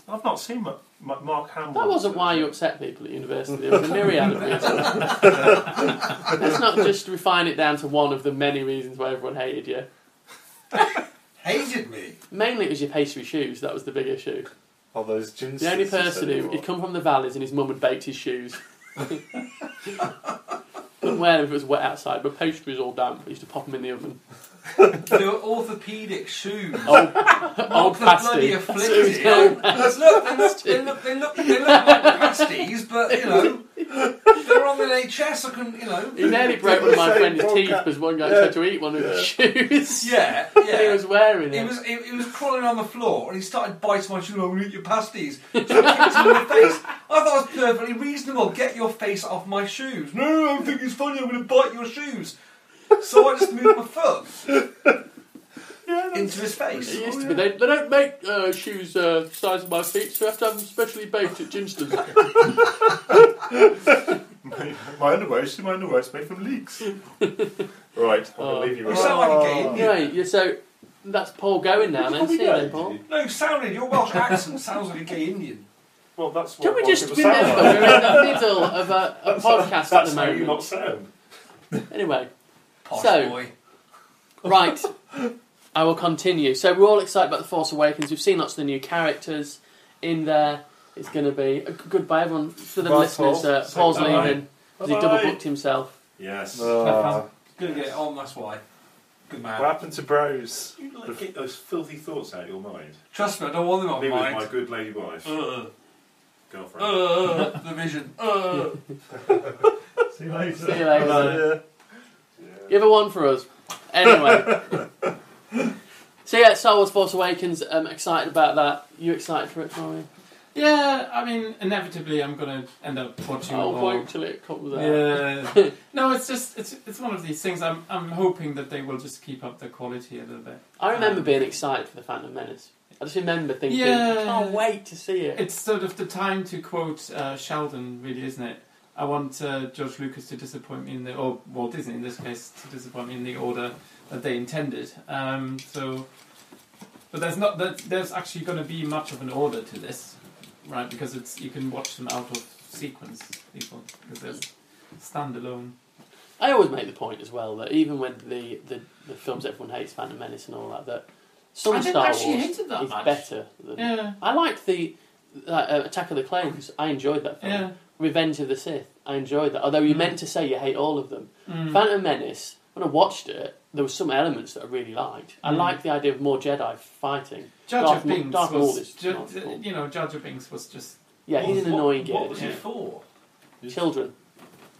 I've not seen Mark Hamill. That wasn't why you upset people at university. There was a myriad of reasons. Let's not just refine it down to one of the many reasons why everyone hated you. Hated me. Mainly it was your pastry shoes. That was the big issue. Oh, those jeans. The only person who'd come from the valleys and his mum had baked his shoes. Couldn't wear them if it was wet outside, but pastry was all damp. I used to pop them in the oven. They were orthopaedic shoes. Old Not the bloody pasty. afflicted. Look, they look like pasties, but you know, they were on the NHS. I couldn't, you know. He nearly broke one of my friend's teeth because one guy tried to eat one of his shoes. Yeah, He yeah. was wearing He it. was crawling on the floor and he started biting my shoe. I'm going to eat your pasties. So I kicked him in the face. I thought it was perfectly reasonable. Get your face off my shoes. No, I think it's funny. I'm going to bite your shoes. So I just moved my foot into his face. It used to be. They don't make shoes the size of my feet, so I have to have them specially baked at Ginston's. my underwear. See my underwear. It's made from leeks. Right, I'm going to leave you. You with sound like a gay Yeah, Indian. yeah, so that's Paul going now. Then see you then, Paul. No, sounded. Your Welsh accent sounds like a gay Indian. Well, that's what Can we Welsh just people sound remember like. we're in the middle of a podcast at That's the how you not moment? sound. Anyway, Posh So- boy. right. I will continue. So we're all excited about The Force Awakens. We've seen lots of the new characters in there. It's going to be a goodbye, everyone. For the Bye, listeners, Paul. Paul's Say bye. leaving because he Bye. double booked himself. Yes. Oh, Gonna get it on, that's why. Good man. what happened to Bros? You like get those filthy thoughts out of your mind. Trust me, I don't want them on Me with mine. my good lady wife, girlfriend. The vision. See you later. See you later. Give her one for us. Anyway. So yeah, Star Wars Force Awakens, I'm excited about that. You excited for it, Tori? Yeah, I mean, inevitably I'm going to end up watching I'll it all. wait till it comes out. Yeah. No, it's just it's one of these things. I'm hoping that they will just keep up the quality a little bit. I remember being excited for The Phantom Menace. I just remember thinking, Yeah. I can't wait to see it. It's sort of the time to quote Sheldon, really, isn't it? I want George Lucas to disappoint me or Walt Disney in this case, to disappoint me in the order that they intended. But there's actually going to be much of an order to this, right? Because you can watch them out of sequence, people, because they're standalone. I always make the point as well that even when the films everyone hates, Phantom Menace and all that some I didn't Star actually Wars hate it that is much. better. Than, Yeah. I liked the Attack of the Clones. I enjoyed that film. Yeah. Revenge of the Sith. I enjoyed that. Although you meant to say you hate all of them. Mm. Phantom Menace, when I watched it, there were some elements that I really liked. I liked the idea of more Jedi fighting. Jar Darth Jar Binks Darth Maul was, is Jar not cool. Jar Jar Binks was just. Yeah, he's an annoying What kid. was it for? Children.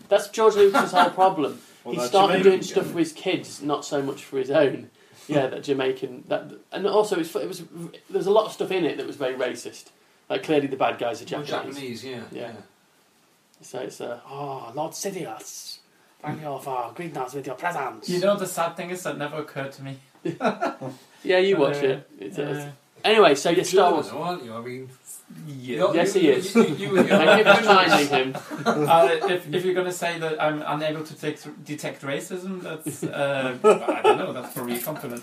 That's George Lucas' whole problem. Well, He that started Jamaican doing stuff guy. for his kids, not so much for his own. Yeah, that Jamaican. And also, there's a lot of stuff in it that was very racist. Like, clearly the bad guys are Japanese. Yeah. Yeah. So it's, Lord Sidious, thank you for greeting us with your presents. You know, the sad thing is that never occurred to me. Yeah, you watch Yeah. it. It's, Anyway, so your Star Wars. German, aren't you? I mean, Yes, he is. You Thank you for reminding him. If you're going to say that I'm unable to detect racism, that's I don't know. That's probably a compliment.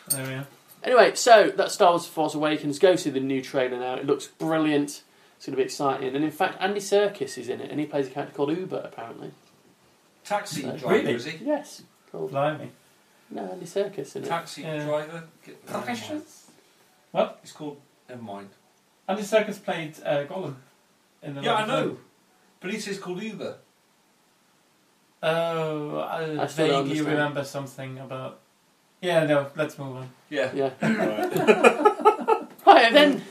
There we are. Anyway, so that's Star Wars: Force Awakens. Go see the new trailer now. It looks brilliant. It's going to be exciting. And in fact, Andy Serkis is in it, and he plays a character called Uber, apparently. Taxi driver, really? is he? Yes. Called... Blimey. No, Andy Serkis in it. Taxi driver? What? It's called... Never mind. Andy Serkis played Gollum in the. Yeah, I know. But he says called Uber. Oh, I still don't vaguely understand. remember something about. Yeah, no. Let's move on. Yeah. Yeah. Right. Right, and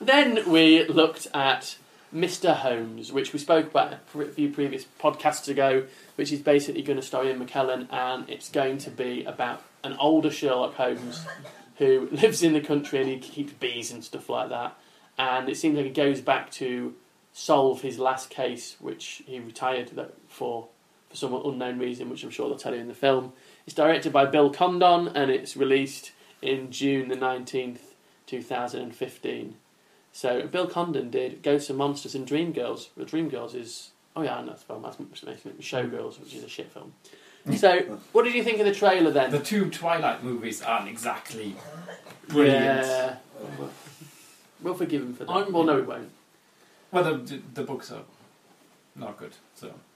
then we looked at Mr. Holmes, which we spoke about a few previous podcasts ago, which is basically going to star Ian McKellen, and it's going to be about an older Sherlock Holmes who lives in the country and he keeps bees and stuff like that. And it seems like he goes back to solve his last case, which he retired for some unknown reason, which I'm sure they'll tell you in the film. It's directed by Bill Condon, and it's released in June the 19th, 2015. So Bill Condon did Ghosts and Monsters and Dreamgirls. Well, Dreamgirls is... Oh yeah, I know that's the film. That's Showgirls, which is a shit film. So, what did you think of the trailer then? The two Twilight movies aren't exactly brilliant. Yeah. We'll forgive him for that. Well, no, we won't. Well, the books are not good.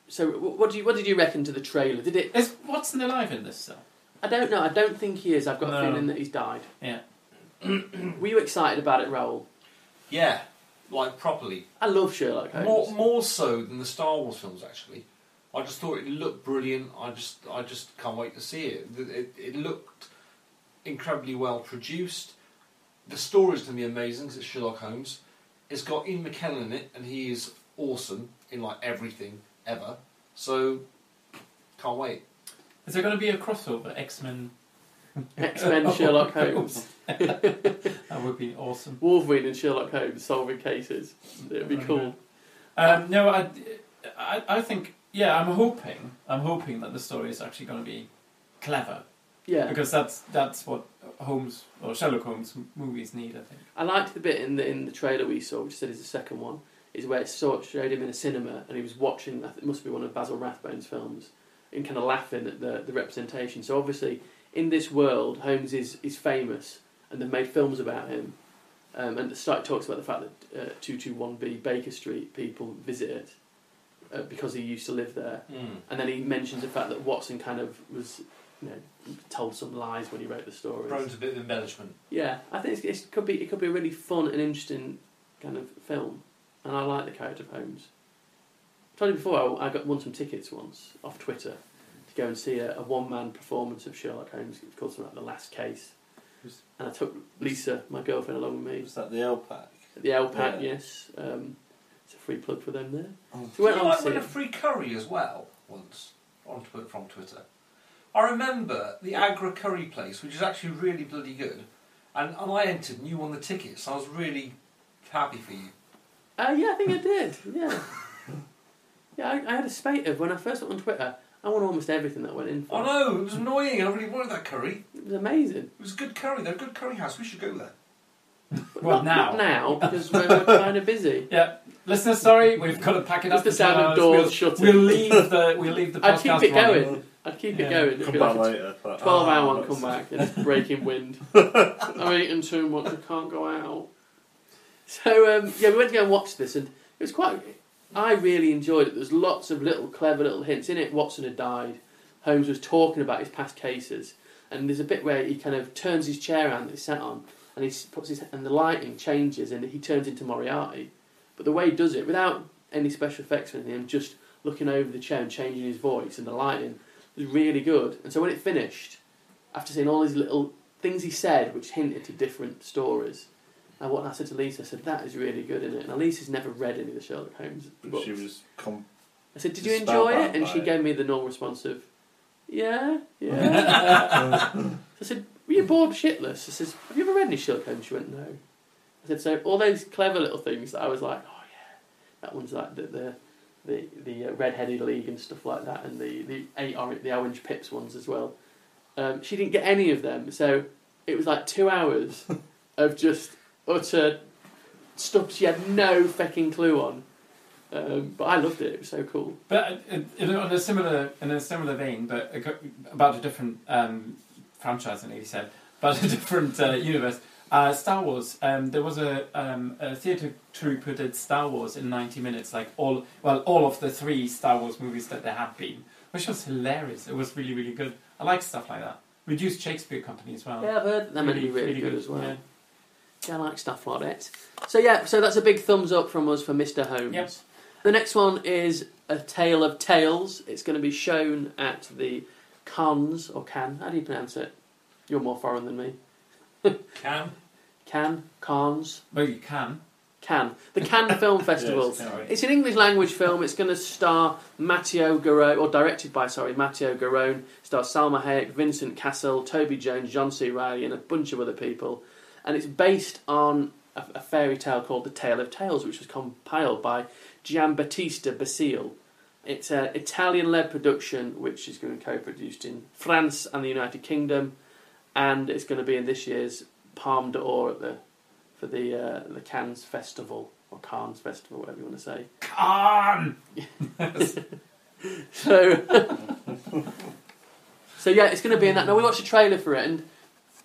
So what did you reckon to the trailer? Did it? is Watson alive in this? So I don't know. I don't think he is. I've got a feeling that he's died. yeah. Were you excited about it, Raoul? Yeah. Like, properly. I love Sherlock Holmes. More so than the Star Wars films, actually. I just thought it looked brilliant. I just can't wait to see it. It looked incredibly well produced. The story's going to be amazing because it's Sherlock Holmes. It's got Ian McKellen in it, and he is awesome in like everything ever. So, can't wait. Is there going to be a crossover X-Men Sherlock Holmes. That would be awesome. Wolverine and Sherlock Holmes solving cases. It'd be cool. No, I think. Yeah, I'm hoping that the story is actually going to be clever. Yeah. Because that's what Holmes or Sherlock Holmes movies need, I think. I liked the bit in the trailer we saw, which said is the second one, is where it showed him in a cinema and he was watching. It must be one of Basil Rathbone's films, and kind of laughing at the representation. So obviously, in this world, Holmes is famous, and they've made films about him. And at the start, it talks about the fact that 221B Baker Street people visit it. Because he used to live there, and then he mentions the fact that Watson kind of was, told some lies when he wrote the story. Prone to a bit of embellishment. Yeah, I think it could be a really fun and interesting kind of film, and I like the character of Holmes. I told you before, I won some tickets once off Twitter to go and see a one-man performance of Sherlock Holmes. It's called something like The Last Case, and I took Lisa, my girlfriend, along with me. Was that the LPAC? The LPAC, Yeah. Yes. It's a free plug for them there. Oh. So we went Did on you to like see win a it. free curry as well once from Twitter? I remember the Agra curry place, which is actually really bloody good, and I entered and you won the tickets. So I was really happy for you. Yeah, I think I did. Yeah. Yeah, I had a spate of, when I first went on Twitter, I won almost everything that went in for. I know, it was annoying. I really wanted that curry. It was amazing. It was a good curry. They're a good curry house. We should go there. Well, Not now, because we're kind of busy. Yeah, listeners, sorry, we've got to pack it It's up. the sound of doors shutting. We'll leave the I'd podcast keep it running. going. I'd keep it Yeah. going. It'd Come be back like later. a 12-hour one come back and it's breaking wind. I'm eating too much, I can't go out. So, we went to go and watch this, and it was quite... I really enjoyed it. There's lots of clever little hints. In it, Watson had died. Holmes was talking about his past cases, and there's a bit where he kind of turns his chair around that he's sat on, and and the lighting changes, and he turns into Moriarty. But the way he does it, without any special effects or anything, just looking over the chair and changing his voice and the lighting, was really good. And so when it finished, after seeing all these little things he said, which hinted to different stories, and what I said to Lisa, I said, that is really good, isn't it? And Lisa's never read any of the Sherlock Holmes books. She was I said, did you enjoy it? And she gave me the normal response of, yeah. I said, were you bored shitless? I said, have you ever read any Sherlock Holmes? She went, no. I said, so all those clever little things that I was like, oh yeah, that one's like the Red-Headed League and stuff like that, and the Orange Pips ones as well. She didn't get any of them, so it was like 2 hours of just utter stuff she had no fucking clue on. But I loved it. It was so cool. But in a similar vein, but about a different franchise, I nearly said, but a different universe. Star Wars. There was a theatre troupe who did Star Wars in 90 minutes, like all of the 3 Star Wars movies that there have been, which was hilarious. It was really, really good. I like stuff like that. Reduced Shakespeare Company as well. Yeah, I've heard them really, really good as well. Yeah, I like stuff like that. So that's a big thumbs up from us for Mr. Holmes. Yep. The next one is A Tale of Tales. It's going to be shown at the Cannes, or Cannes, how do you pronounce it? You're more foreign than me. Cannes. Well, you can. Cannes. The Cannes Film Festival. It's an English language film. It's going to star Matteo Garrone, or directed by, Matteo Garrone. It stars Salma Hayek, Vincent Cassel, Toby Jones, John C. Reilly, and a bunch of other people. And it's based on a fairy tale called The Tale of Tales, which was compiled by Giambattista Basile. It's an Italian-led production, which is going to be co-produced in France and the United Kingdom, and it's going to be in this year's Palme d'Or for the Cannes Festival, or Cannes Festival, whatever you want to say. Cannes! So yeah, it's going to be in that. Now, we watched a trailer for it, and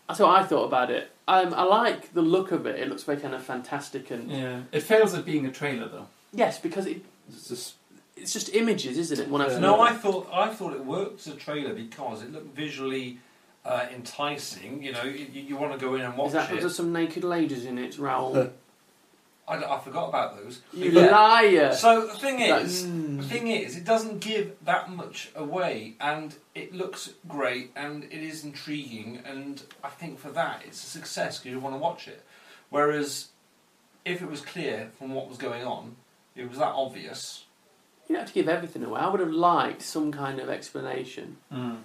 that's what I thought about it. I like the look of it. It looks very kind of fantastic, and yeah, it fails at being a trailer though. Yes, because it's just images, isn't it? No, I thought it worked as a trailer because it looked visually enticing. You know, you want to go in and watch it. Is there some naked ladies in it, Raoul? I forgot about those. You liar! So the thing is, it doesn't give that much away, and it looks great, and it is intriguing, and I think for that it's a success because you want to watch it. Whereas, if it was clear from what was going on, it was that obvious. You don't have to give everything away. I would have liked some kind of explanation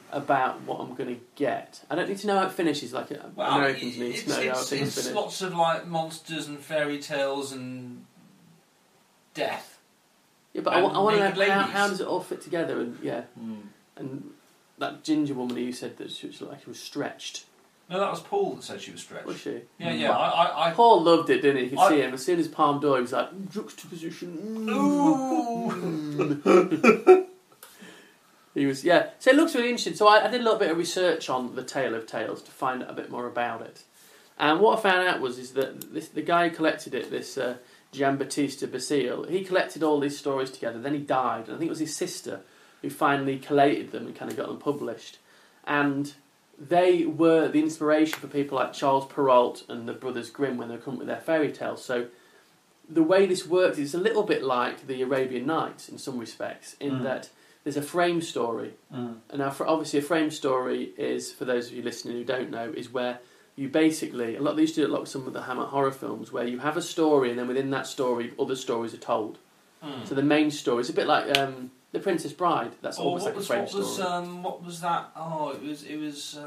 about what I'm going to get. I don't need to know how it finishes, like Americans need to know how things finish. It's lots of like monsters and fairy tales and death. Yeah, but I want to know how does it all fit together, and that ginger woman who you said that she was like she was stretched. No, that was Paul that said she was stretched. Was she? Yeah. Paul loved it, didn't he? You could see him. As soon as Palme d'Or, he was like, juxtaposition. Ooh. He was, yeah. So it looks really interesting. So I did a little bit of research on The Tale of Tales to find out a bit more about it. And what I found out is that the guy who collected it, this Giambattista Basile, he collected all these stories together. Then he died. And I think it was his sister who finally collated them and kind of got them published. And they were the inspiration for people like Charles Perrault and the Brothers Grimm when they come up with their fairy tales. So the way this works is a little bit like the Arabian Nights in some respects, in that there's a frame story. And now, obviously, a frame story is, for those of you listening who don't know, is where you basically, they used to do it a lot with some of the Hammer horror films, where you have a story and then within that story, other stories are told. So the main story is a bit like The Princess Bride. That's almost like a frame story. What was that? Oh, it was.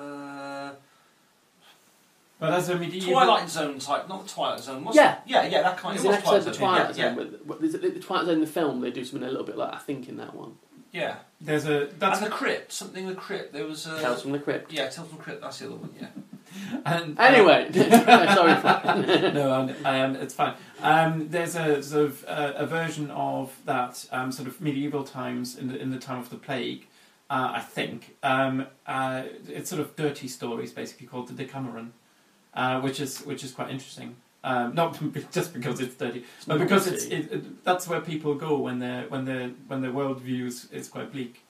Well, that's a medieval Twilight Zone type, not the Twilight Zone. Yeah, that kind of. There's an episode of the Twilight Zone. Yeah. The Twilight Zone in the film, they do something a little bit like I think in that one. Yeah. That's and the Crypt, something the Crypt. There was Tales from the Crypt. Yeah, Tales from the Crypt. That's the other one. Yeah. And anyway, sorry. No, it's fine. There's a sort of a version of that sort of medieval times in the time of the plague. I think it's sort of dirty stories, basically called the Decameron, which is quite interesting. Not just because it's dirty, but because that's where people go when their worldview is quite bleak.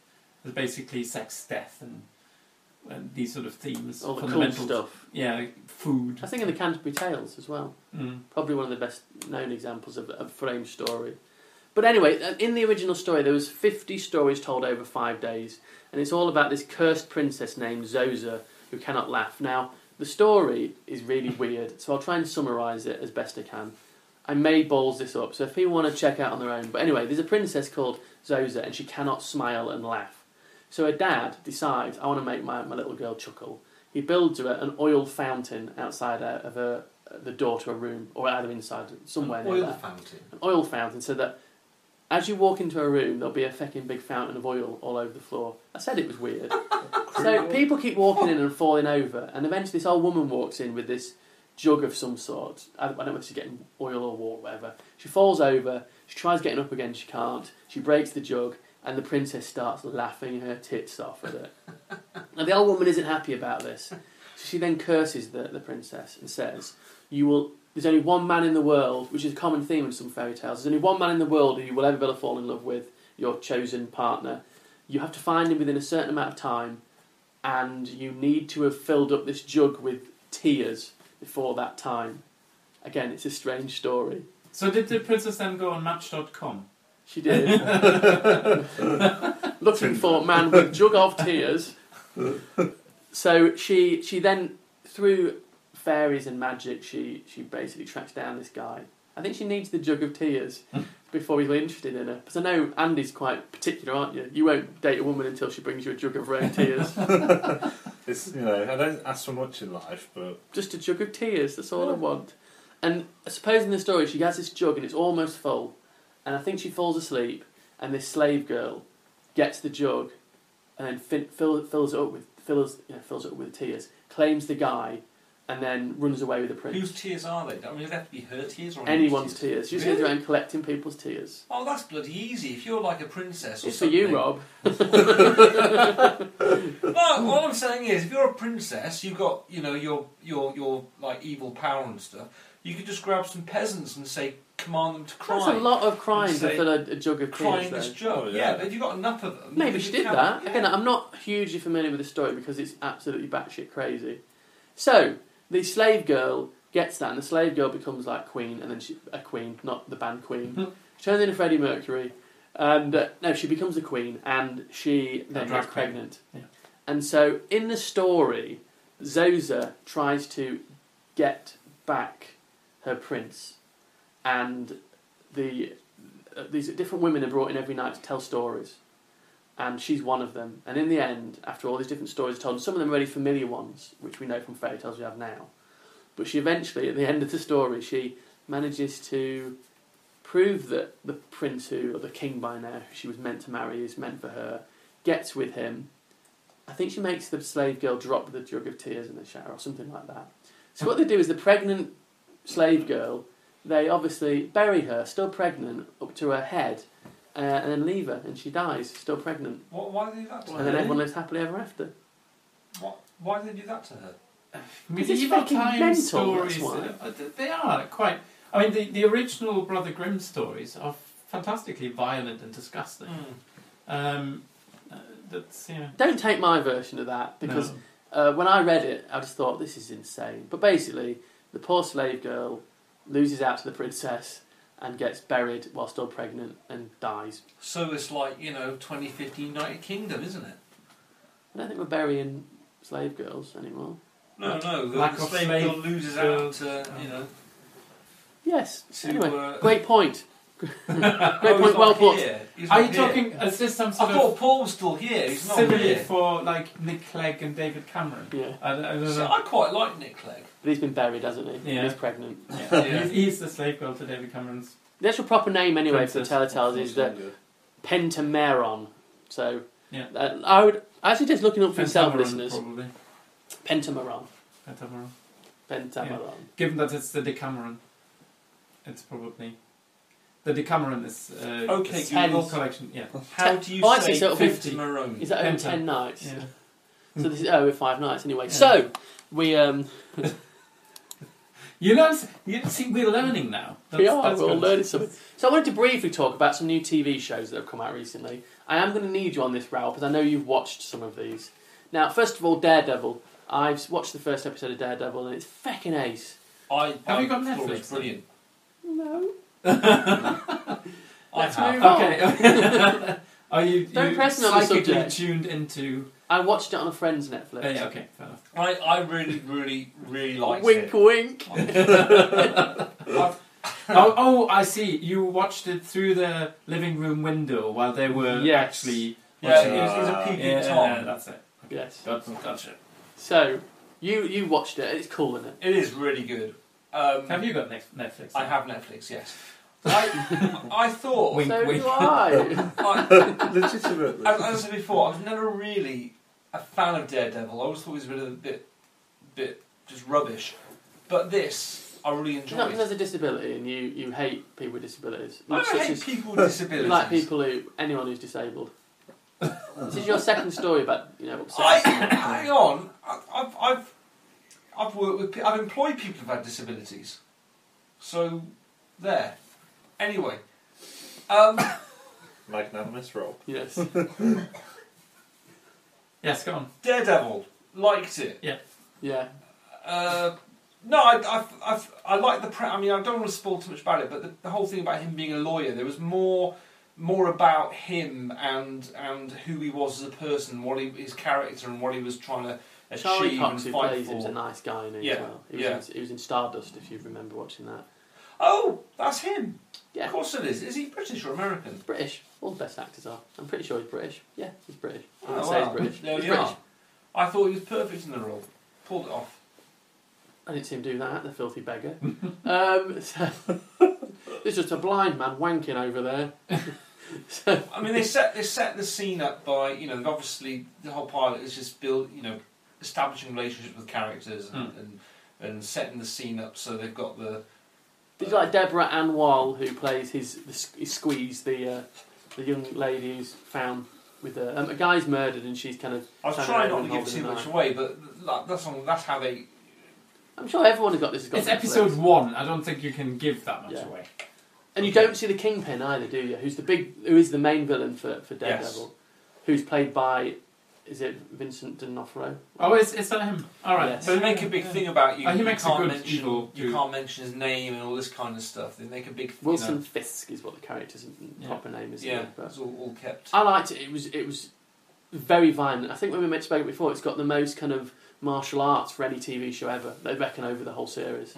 There's basically sex, death, and these sort of themes. All the cool stuff. Yeah, food. I think in the Canterbury Tales as well. Probably one of the best known examples of a frame story. But anyway, in the original story, there was 50 stories told over 5 days, and it's all about this cursed princess named Zoza who cannot laugh. Now, the story is really weird, so I'll try and summarise it as best I can. I may balls this up, so if people want to check out on their own. But anyway, there's a princess called Zoza, and she cannot smile and laugh. So her dad decides, I want to make my little girl chuckle. He builds her an oil fountain outside of the door to a room, or either inside, somewhere near that. An oil fountain, so that as you walk into a room, there'll be a fucking big fountain of oil all over the floor. I said it was weird. So people keep walking in and falling over, and eventually this old woman walks in with this jug of some sort. I don't know if she's getting oil or water, whatever. She falls over, she tries getting up again, she can't. She breaks the jug, and the princess starts laughing her tits off at it. Now the old woman isn't happy about this. So she then curses the princess and says, there's only one man in the world, which is a common theme in some fairy tales, there's only one man in the world who you will ever be able to fall in love with, your chosen partner. You have to find him within a certain amount of time, and you need to have filled up this jug with tears before that time. Again, it's a strange story. So did the princess then go on Match.com? She did. Looking for man with jug of tears. So she then, through fairies and magic, she basically tracks down this guy. I think she needs the jug of tears before he's interested in her. Because I know Andy's quite particular, aren't you? You won't date a woman until she brings you a jug of her own tears. It's, I don't ask for much in life, but... Just a jug of tears, that's all I want. And I suppose in the story she has this jug and it's almost full. And I think she falls asleep, and this slave girl gets the jug and then fills it up with tears, claims the guy, and then runs away with the prince. Whose tears are they? I mean, do they have to be her tears or anyone's tears? She just goes around collecting people's tears. Oh, that's bloody easy. If you're like a princess or it's something. for you, Rob. No, all I'm saying is, if you're a princess, you've got your like evil power and stuff. You could just grab some peasants and say, command them to cry. That's a lot of crying to fill a jug of tears. Crying this jug. Oh, yeah, but if you've got enough of them. Maybe she did that. Yeah. Again, I'm not hugely familiar with the story because it's absolutely batshit crazy. So the slave girl gets that, and the slave girl becomes like queen, and then a queen, not the band Queen. She turns into Freddie Mercury, and she becomes a queen, and she then gets pregnant. Yeah. And so in the story, Zoza tries to get back her prince, and these different women are brought in every night to tell stories, and she's one of them. And in the end, after all these different stories are told, and some of them are really familiar ones, which we know from fairy tales we have now, but she eventually, at the end of the story, she manages to prove that the prince or the king by now, who she was meant to marry, is meant for her, gets with him. I think she makes the slave girl drop the jug of tears in the shower or something like that. So what they do is the pregnant slave girl, they obviously bury her, still pregnant, up to her head, and then leave her, and she dies, still pregnant. Why do they do that to her? And then everyone lives happily ever after. Why do they do that to her? Medieval times mental, stories, they are quite... I mean, the original Brother Grimm stories are fantastically violent and disgusting. Don't take my version of that, because when I read it, I just thought, this is insane. But basically, the poor slave girl loses out to the princess and gets buried while still pregnant and dies. So it's like, 2050 United Kingdom, isn't it? I don't think we're burying slave girls anymore. No, the slave girl loses out to, Yes. To, anyway, great point. Great point, well put. Are you talking, is this some sort I thought Paul was still here, he's not simile here. for, like, Nick Clegg and David Cameron? Yeah. I don't know. So I quite like Nick Clegg. But he's been buried, hasn't he? Yeah. He's pregnant. Yeah. He's the slave girl to David Cameron's... The actual proper name, anyway, Princess. for the Teletales is the Pentameron. So, Yeah. I would actually just looking up for yourself, Pentameron, listeners. probably. Pentameron. Pentameron. Pentameron. Given that it's the Decameron, it's probably... The Decameron is Okay, a Google. collection. Yeah. How do you Oh, actually, say so it'll be 50 Marone? Is that over Penta. 10 nights? Yeah. So this is over 5 nights anyway. Yeah. So, we You learn. You see, we're learning now. we're all good. learning something. So I wanted to briefly talk about some new TV shows that have come out recently. I am going to need you on this, Raoul, because I know you've watched some of these. Now, first of all, Daredevil. I've watched the first episode of Daredevil, and it's feckin' ace. Have you got thought it Netflix? was brilliant. No. I Let's have. move on. Okay. Are you Don't press me on the psychically subject. tuned into? I watched it on a friend's Netflix. Oh, yeah, okay, fair enough. I really, really, really liked Wink, it. wink. Oh, I see. You watched it through the living room window while they were Yes. actually. Yeah, it was a peeping Yeah, Tom. that's it. Yes. Gotcha. So, you watched it. It's cool, isn't it? It is really good. Have you got Netflix? I have Netflix, yes. I thought... Wink, So wink. do I. Legitimately. As I said before, I've never really a fan of Daredevil. I always thought he was a bit just rubbish. But this, I really enjoyed. Not because there's a disability and you hate people with disabilities. I don't hate people with disabilities. You like anyone who's disabled. This is your second story about upsetting. Hang on, I've worked with, I've employed people who've had disabilities. So, there. Anyway. Magnanimous roll. Yes. Yes, go on. Daredevil. Liked it. Yeah. Yeah. No, I like the... I mean, I don't want to spoil too much about it, but the whole thing about him being a lawyer, there was more about him and who he was as a person, his character and what he was trying to achieve Charlie Cox, and who fight plays for. him, is a nice guy in it as well. He was in Stardust, if you remember watching that. Oh, that's him. Yeah. Of course it is. Is he British or American? British. All the best actors are. I'm pretty sure he's British. Yeah, he's British. I Oh, would say wow. he's British. There He's we British. are. I thought he was perfect in the role. Pulled it off. I didn't see him do that, the filthy beggar. So, there's just a blind man wanking over there. I mean, they set the scene up by, obviously the whole pilot is just establishing relationships with characters and setting the scene up so they've got the... Did you like Deborah Ann Wall, who plays his Squeeze, the young lady who's found with a guy's murdered and she's kind of... I was trying not to give too much away, but that's how they... I'm sure everyone who got this has got It's Netflix. episode 1. I don't think you can give that much away. And you don't see the Kingpin either, do you? Who is the main villain for Daredevil? Yes. Who's played by, is it Vincent D'Onofrio? Oh, is that him? All right. Yes. But they make a big thing about you. He You makes a can't good mention evil you can't mention his name and all this kind of stuff. They make a big Wilson Fisk is what the character's proper name is. Yeah, But it's all kept. I liked it. It was very violent. I think when we mentioned it before, it's got the most kind of martial arts for any TV show ever. They reckon over the whole series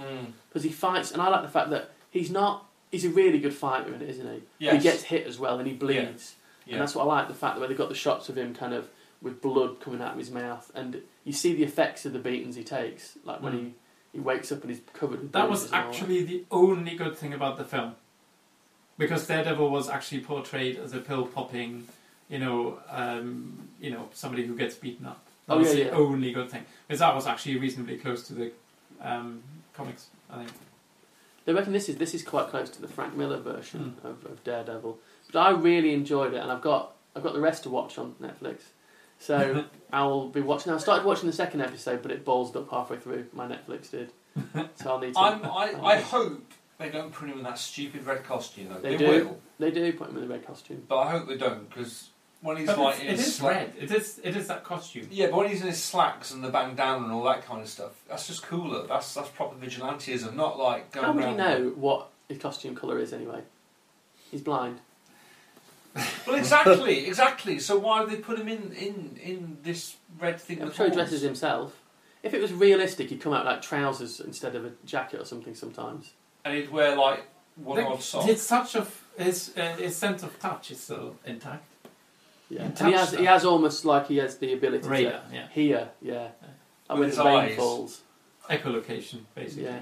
because he fights, and I like the fact that he's a really good fighter in it, isn't he? Yes. He gets hit as well and he bleeds, Yeah. and that's what I like. The fact that where they've got the shots of him kind of with blood coming out of his mouth, and you see the effects of the beatings he takes, like when he wakes up and he's covered with That bruises was and all actually the only good thing about the film, because Daredevil was actually portrayed as a pill-popping, somebody who gets beaten up. That was the only good thing, because that was actually reasonably close to the comics, I think. They reckon this is quite close to the Frank Miller version of Daredevil, but I really enjoyed it, and I've got the rest to watch on Netflix, so I will be watching. I started watching the second episode, but it ballsed up halfway through. My Netflix did, so I'll need to. I hope they don't put him in that stupid red costume. Though. They will, do put him in the red costume, but I hope they don't, because when he's But like it is red. It is that costume. Yeah, but when he's in his slacks and the bandana and all that kind of stuff, that's just cooler. That's proper vigilantism, not like going how would you around. know what his costume colour is anyway? He's blind. Well, exactly. So why would they put him in this red thing? I'm with sure he horns? dresses himself. If it was realistic, he'd come out like trousers instead of a jacket or something sometimes. And he'd wear like one odd sock. It's such his sense of touch is still intact. Yeah, You and touch he has almost like he has the ability Radar, to yeah. hear, like With when his the rain eyes. falls. Echolocation, basically. Yeah.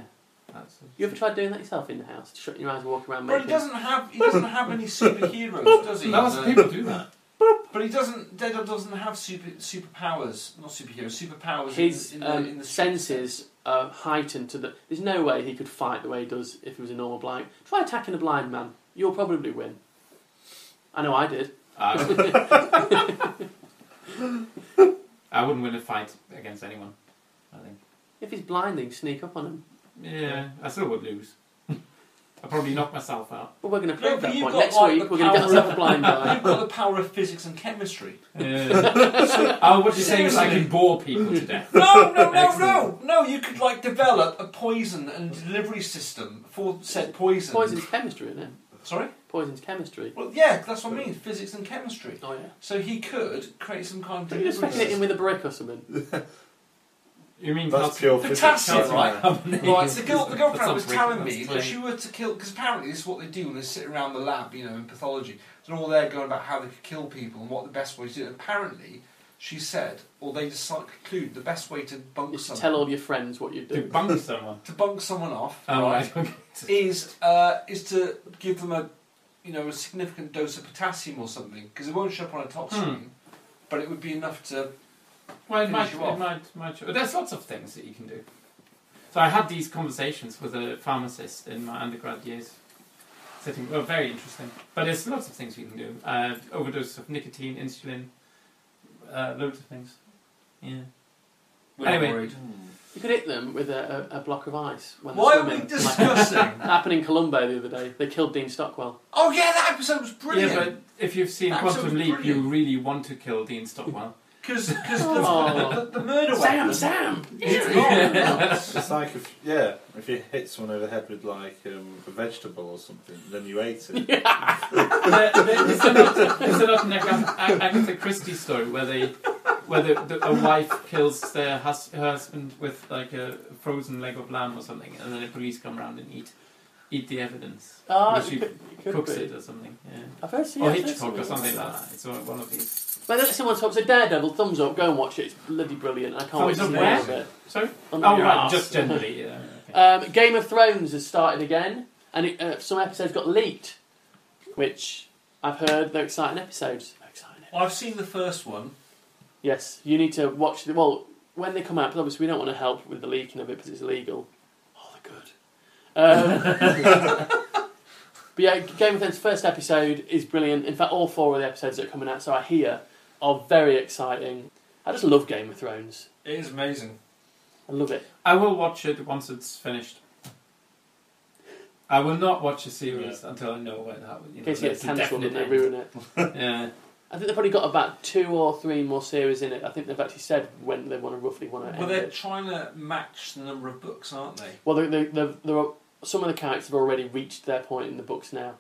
That's You ever tried doing that yourself in the house? Shutting your eyes and walking around But making... he doesn't have any superheroes, does he? Lots of people do that. But he doesn't. Daredevil doesn't have superpowers. Not superheroes. Superpowers. His in the senses are heightened to the... There's no way he could fight the way he does if he was a normal blind... Try attacking a blind man. You'll probably win. I know I did. I wouldn't win a fight against anyone, I think. If he's blind, then you can sneak up on him. Yeah, I still would lose. I'd probably knock myself out. Well, we're going to No, prove but that you've point. got, Next like, week, the we're going to get power ourselves a blind guy. You've got the power of physics and chemistry. What you're saying is I can bore people to death. No! You could like develop a poison and delivery system for said poison. Poison's chemistry, isn't it? Sorry? Poison's chemistry. Well, yeah, that's what I mean. Physics and chemistry. Oh, yeah. So he could create some kind of Are you just delivery fucking it in system. with a brick or something? You mean That's pure Potassium, physics. right? Right, the girlfriend That's was not telling brick, me that's that she were to kill, because apparently this is what they do when they sit around the lab, in pathology. They're all there going about how they could kill people and what the best way to do it. Apparently, she said, or they conclude, the best way to bunk Is to someone, tell all your friends what you to do. bunk someone. to bunk someone off, Oh, right, right. Okay. is to give them a significant dose of potassium or something, because it won't show up on a touch screen, but it would be enough to Well, it might. There's lots of things that you can do. So I had these conversations with a pharmacist in my undergrad years. Very interesting. But there's lots of things you can do. Overdose of nicotine, insulin, loads of things. Yeah. Anyway. You could hit them with a block of ice. When Why are we discussing? That happened in Colombo the other day. They killed Dean Stockwell. Oh yeah, that episode was brilliant. Yeah, but if you've seen Quantum Leap, you really want to kill Dean Stockwell. Because the murder weapon... Sam! It's like if you hit someone over the head with like a vegetable or something, then you ate it. There's an Agatha Christie story where a wife kills her husband with like a frozen leg of lamb or something, and then the police come around and eat the evidence. She cooks it or something. Yeah. I've heard or Hitchcock or something like that. It's one of these. But then someone talks about Daredevil, thumbs up, go and watch it. It's bloody brilliant. I can't wait to see more of it. Sorry? Right, just generally. Yeah. Okay. Game of Thrones has started again, and some episodes got leaked, which I've heard they're exciting episodes. I've seen the first one. Yes, you need to watch when they come out, because obviously we don't want to help with the leaking of it because it's illegal. Oh, they're good. But yeah, Game of Thrones' first episode is brilliant. In fact, all 4 of the episodes that are coming out, so I hear, are very exciting. I just love Game of Thrones. It is amazing. I love it. I will watch it once it's finished. I will not watch the series until I know what happens. In case it gets cancelled and they ruin it. Yeah. I think they've probably got about 2 or 3 more series in it. I think they've actually said when they roughly want to end it. Well, they're trying to match the number of books, aren't they? Well, there are some of the characters have already reached their point in the books now.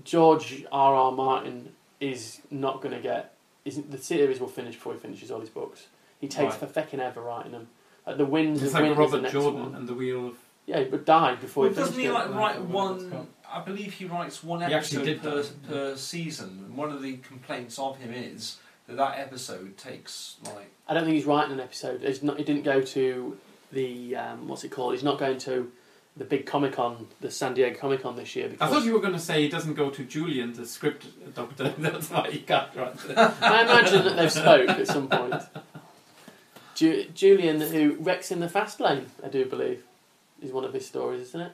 George R.R. Martin is not going to get... the series will finish before he finishes all his books. He takes for fecking ever writing them. The Winds it's of like Wind is the Robert next Jordan one. and the Wheel of... Yeah, but died before he finished doesn't he it. write one... I believe he writes one episode per season. And one of the complaints of him is that episode takes like... I don't think he's writing an episode. He didn't go to the... what's it called? He's not going to the big Comic-Con, the San Diego Comic-Con this year. I thought you were going to say he doesn't go to Julian, the script doctor. That's why he can't write it. I imagine that they've spoke at some point. Julian, who wrecks in the fast lane, I do believe, is one of his stories, isn't it?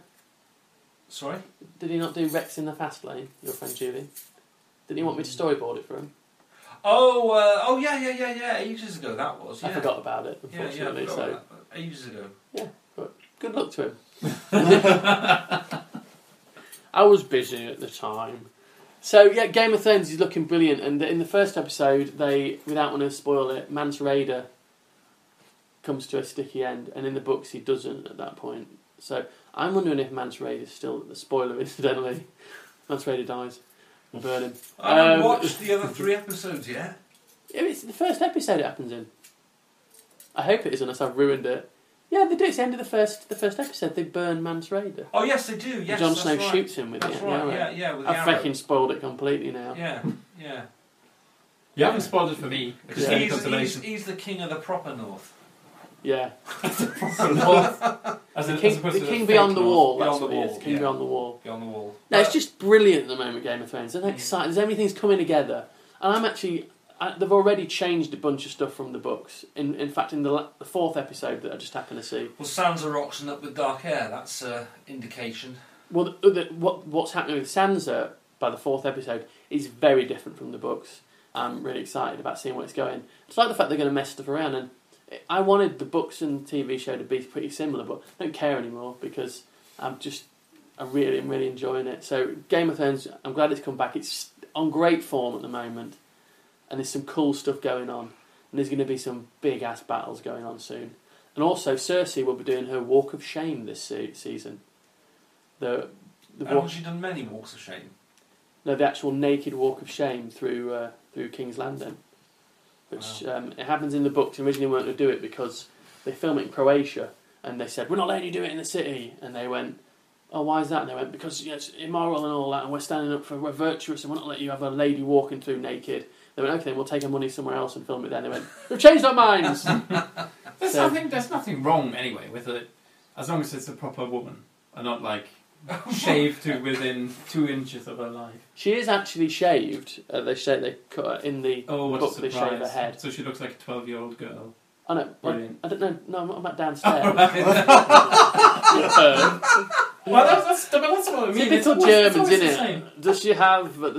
Sorry? Did he not do Rex in the fast lane, your friend Julian? Didn't he want me to storyboard it for him? Oh, yeah. Ages ago that was. Yeah. I forgot about it, unfortunately. Yeah, so ages ago. Yeah, but good luck to him. I was busy at the time. So yeah, Game of Thrones is looking brilliant, and in the first episode, they, without wanting to spoil it, Mance Rayder comes to a sticky end, and in the books he doesn't at that point. So I'm wondering if Mance Rayder is still the spoiler, incidentally. Mance Rayder dies. We'll burn him. I haven't watched the other 3 episodes yet. Yeah, it's the first episode it happens in. I hope it is, unless I've ruined it. Yeah, they do. It's the end of the first episode. They burn Mance Rayder. Oh yes, they do. Yes, Jon Snow right. shoots him with that's the right. arrow. Yeah, with the I've arrow. fucking spoiled it completely now. Yeah. You haven't spoiled it for me. Because he's the king of the proper North. Yeah. The king beyond the wall. Beyond That's the what he is. wall, King yeah. beyond the wall. Beyond the wall. No, it's just brilliant at the moment, Game of Thrones. It's exciting. There's everything's coming together, and I'm actually. They've already changed a bunch of stuff from the books. In fact, in the 4th episode that I just happened to see. Well, Sansa rocks and up with dark hair. That's indication. Well, what's happening with Sansa by the 4th episode is very different from the books. I'm really excited about seeing where it's going. It's like the fact they're going to mess stuff around, and I wanted the books and TV show to be pretty similar, but I don't care anymore because I'm really enjoying it. So Game of Thrones, I'm glad it's come back. It's on great form at the moment, and there's some cool stuff going on, and there's going to be some big ass battles going on soon. And also, Cersei will be doing her Walk of Shame this season. Hasn't she done many walks of shame? No, the actual naked Walk of Shame through King's Landing. Which it happens in the books. Originally, they weren't going to do it because they film it in Croatia, and they said, "We're not letting you do it in the city." And they went, "Oh, why is that?" And they went, "Because it's immoral and all that, and we're standing up for we're virtuous, and we're not letting you have a lady walking through naked." They went, "Okay, we'll take our money somewhere else and film it there." And they went, "We've changed our minds." There's nothing wrong anyway with it, as long as it's a proper woman and not like shaved to within 2 inches of her life. She is actually shaved. They say they cut her in the what book. a They shave her head. So she looks like a 12-year-old girl. I know. Brilliant. I don't know. No, I'm about downstairs. Well, that's what I mean. Typical It's Germans, always the innit? same. Does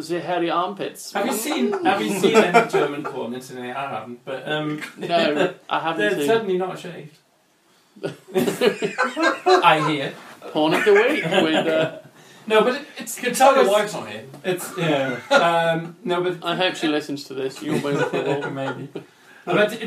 she hairy armpits? Have you seen any German porn? Incidentally, I haven't, but No, I haven't they're seen. certainly not shaved. I hear. Porn of the week with. No, but it's. You can tell your wife's on here. It's yeah. No, but I hope she listens to this. You'll be for maybe. But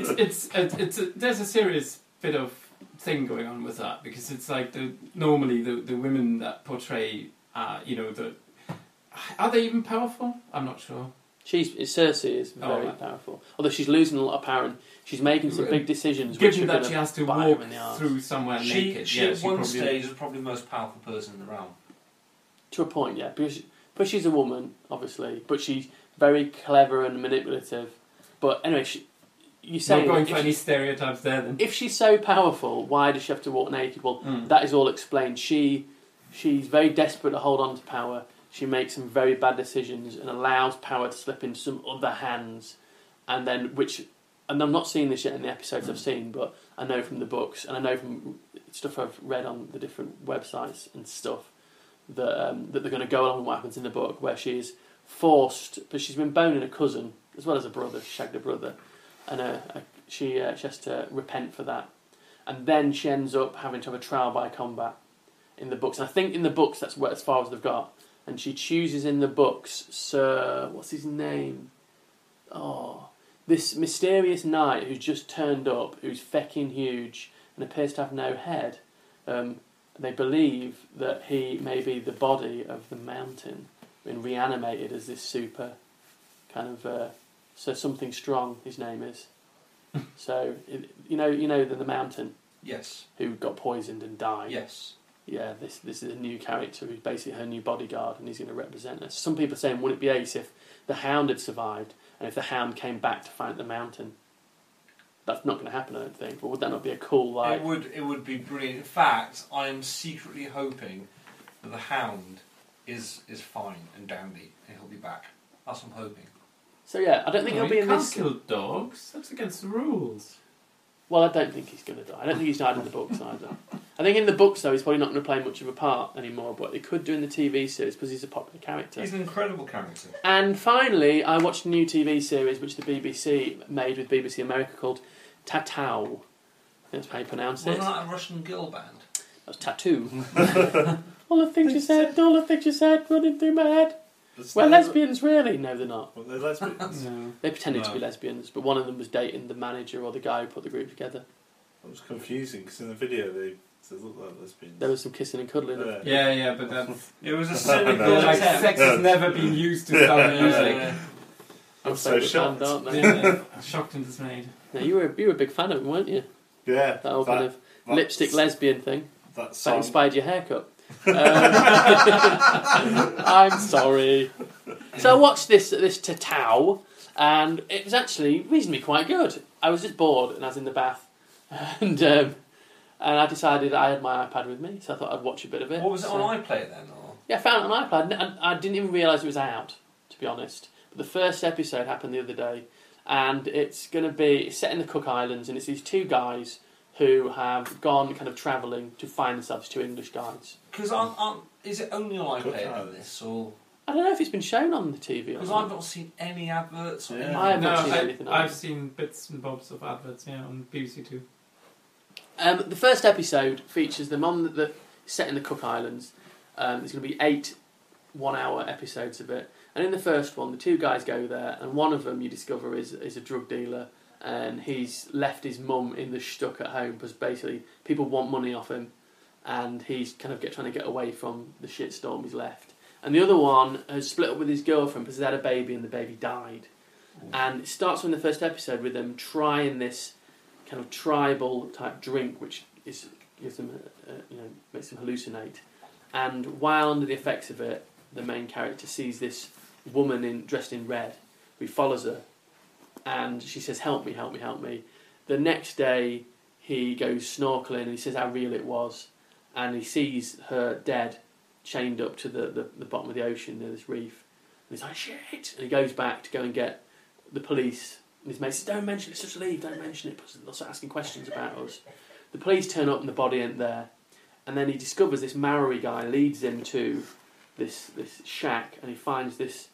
there's a serious bit of thing going on with that, because it's like normally the women that portray are they even powerful? I'm not sure. Cersei is very powerful. Although she's losing a lot of power and she's making some big decisions. Given that she has to walk through somewhere naked. She at one stage was probably the most powerful person in the realm. To a point, yeah. Because she's a woman, obviously, but she's very clever and manipulative. But anyway, you say not going for any stereotypes there. Then, if she's so powerful, why does she have to walk naked? Well, that is all explained. She's very desperate to hold on to power. She makes some very bad decisions and allows power to slip into some other hands, and I'm not seeing this yet in the episodes I've seen, but I know from the books and I know from stuff I've read on the different websites and stuff that they're going to go along with what happens in the book, where she's forced, but she's been boning a cousin as well as a brother. She shagged a brother, and she has to repent for that, and then she ends up having to have a trial by combat in the books. And I think in the books that's as far as they've got. And she chooses in the books Sir, what's his name? Oh, this mysterious knight who's just turned up, who's fecking huge and appears to have no head. They believe that he may be the body of the mountain, been reanimated as this super kind of so something strong. His name is. So you know the mountain. Yes. Who got poisoned and died. Yes. Yeah, this is a new character who's basically her new bodyguard, and he's going to represent us. Some people are saying, would it be ace if the Hound had survived, and if the Hound came back to fight the mountain? That's not going to happen, I don't think. But would that not be a cool life? It would be brilliant. In fact, I am secretly hoping that the Hound is fine and dandy, and he'll be back. That's what I'm hoping. So yeah, I don't think he'll be in this. You can't kill dogs. That's against the rules. Well, I don't think he's going to die. I don't think he's died in the books either. I think in the books, though, he's probably not going to play much of a part anymore, but they could do in the TV series because he's a popular character. He's an incredible character. And finally, I watched a new TV series which the BBC made with BBC America called Tatau. That's how you pronounce it. Wasn't that a Russian girl band? That was Tattoo. all the things you said running through my head. We're lesbians, really? No, they're not. Well, they're lesbians. No. They pretended to be lesbians, but one of them was dating the manager or the guy who put the group together. It was confusing because in the video they look like lesbians. There was some kissing and cuddling. Yeah, but that's... It was a cynical like attempt. sex has never been used to sell music. I'm so shocked. Band, aren't they? Yeah, shocked and dismayed. Now, you were a big fan of them, weren't you? Yeah. That whole kind of lipstick lesbian thing. That inspired your haircut. I'm sorry. So I watched this Tatau, and it was actually reasonably quite good. I was just bored, and I was in the bath, and I decided I had my iPad with me, so I thought I'd watch a bit of it. What was it on iPlayer then? Or? Yeah, I found it on iPad, and I didn't even realise it was out, to be honest. But the first episode happened the other day, and it's set in the Cook Islands, and it's these two guys who have gone kind of travelling to find themselves, two English guys. Because is it only on iPlayer this, or...? I don't know if it's been shown on the TV or because I've not seen any adverts. Yeah. I haven't seen anything. I've seen bits and bobs of adverts, on BBC Two. The first episode features them on the set in the Cook Islands. There's going to be 8 one-hour episodes of it, and in the first one, the two guys go there, and one of them you discover is a drug dealer, and he's left his mum in the shtuck at home because basically people want money off him, and he's kind of trying to get away from the shitstorm he's left. And the other one has split up with his girlfriend because they had a baby and the baby died. And it starts from the first episode with them trying this kind of tribal type drink, which gives them, makes them hallucinate. And while under the effects of it, the main character sees this woman dressed in red, who follows her, and she says, "Help me, help me, help me." The next day, he goes snorkeling and he says how real it was, and he sees her dead. chained up to the bottom of the ocean near this reef. And he's like, shit! And he goes back to go and get the police. And his mate says, don't mention it, let's just leave, don't mention it, because they'll start asking questions about us. The police turn up and the body ain't there. And then he discovers this Maori guy leads him to this shack, and he finds this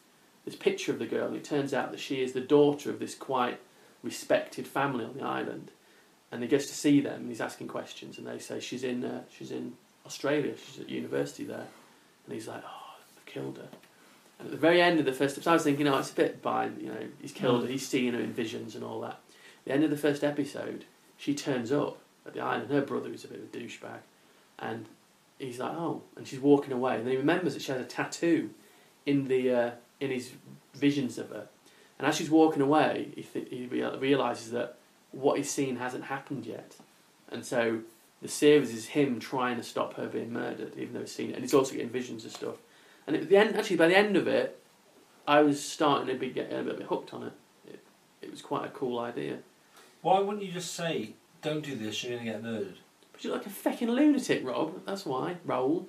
picture of the girl, and it turns out that she is the daughter of this quite respected family on the island. And he gets to see them, and he's asking questions, and they say she's in Australia, she's at university there. And he's like, oh, I've killed her. And at the very end of the first episode, I was thinking, it's a bit he's killed her, he's seen her in visions and all that. At the end of the first episode, she turns up at the island, her brother is a bit of a douchebag, and he's like, oh, and she's walking away, and then he remembers that she has a tattoo in his visions of her. And as she's walking away, he realises that what he's seen hasn't happened yet. And so the series is him trying to stop her being murdered, even though he's seen it. And he's also getting visions of stuff. And at the end, actually, by the end of it, I was starting to be getting a bit hooked on it. It was quite a cool idea. Why wouldn't you just say, don't do this, you're going to get murdered? But you're like a fucking lunatic, Rob. That's why. Roll.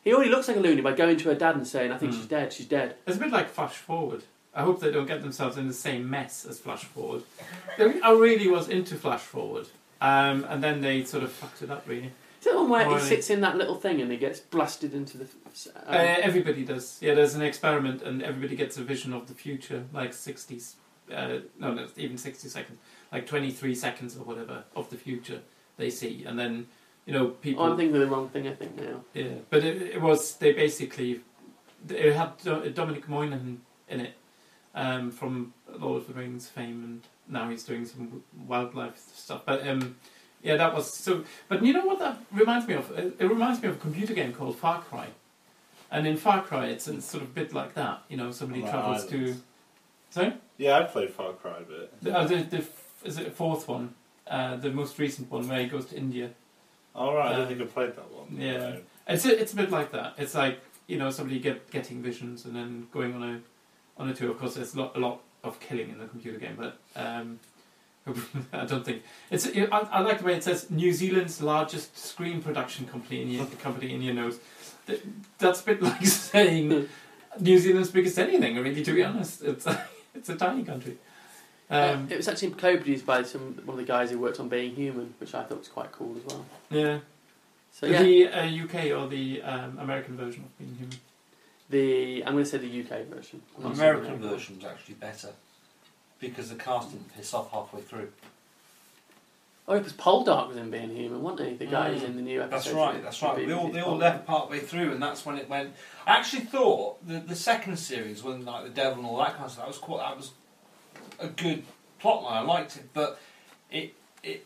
He already looks like a loony by going to her dad and saying, I think she's dead, she's dead. It's a bit like Flash Forward. I hope they don't get themselves in the same mess as Flash Forward. I really was into Flash Forward. And then they sort of fucked it up, really. Is that one where he sits in that little thing and he gets blasted into the... everybody does. Yeah, there's an experiment and everybody gets a vision of the future, like 60s... no, even 60 seconds. Like 23 seconds or whatever of the future they see. And then, people... I'm thinking of the wrong thing, I think, now. Yeah, but it was... They basically... It had Dominic Moynihan in it from Lord of the Rings fame, and now he's doing some wildlife stuff. But... yeah, that was so... But you know what that reminds me of? It reminds me of a computer game called Far Cry. And in Far Cry, it's sort of a bit like that. Somebody travels to... Sorry? Yeah, I played Far Cry a bit. Is it the fourth one? The most recent one, where he goes to India. Oh, right, I don't think I played that one. Yeah. No. It's a bit like that. It's like, somebody getting visions and then going on a tour. Of course, there's a lot of killing in the computer game, but... I don't think it's. I like the way it says New Zealand's largest screen production company in your notes. That's a bit like saying New Zealand's biggest anything. Really, to be honest, it's a tiny country. It was actually co-produced by one of the guys who worked on Being Human, which I thought was quite cool as well. Yeah. So yeah, the UK or the American version of Being Human. I'm going to say the UK version. The American version was actually better. Because the cast didn't piss off halfway through. Oh, because Poldark was in Being Human, wasn't he? The guy who's in the new episode. That's right. They all left part way through, and that's when it went. I actually thought the second series, when like the devil and all that kind of stuff, that was a good plotline. I liked it, but it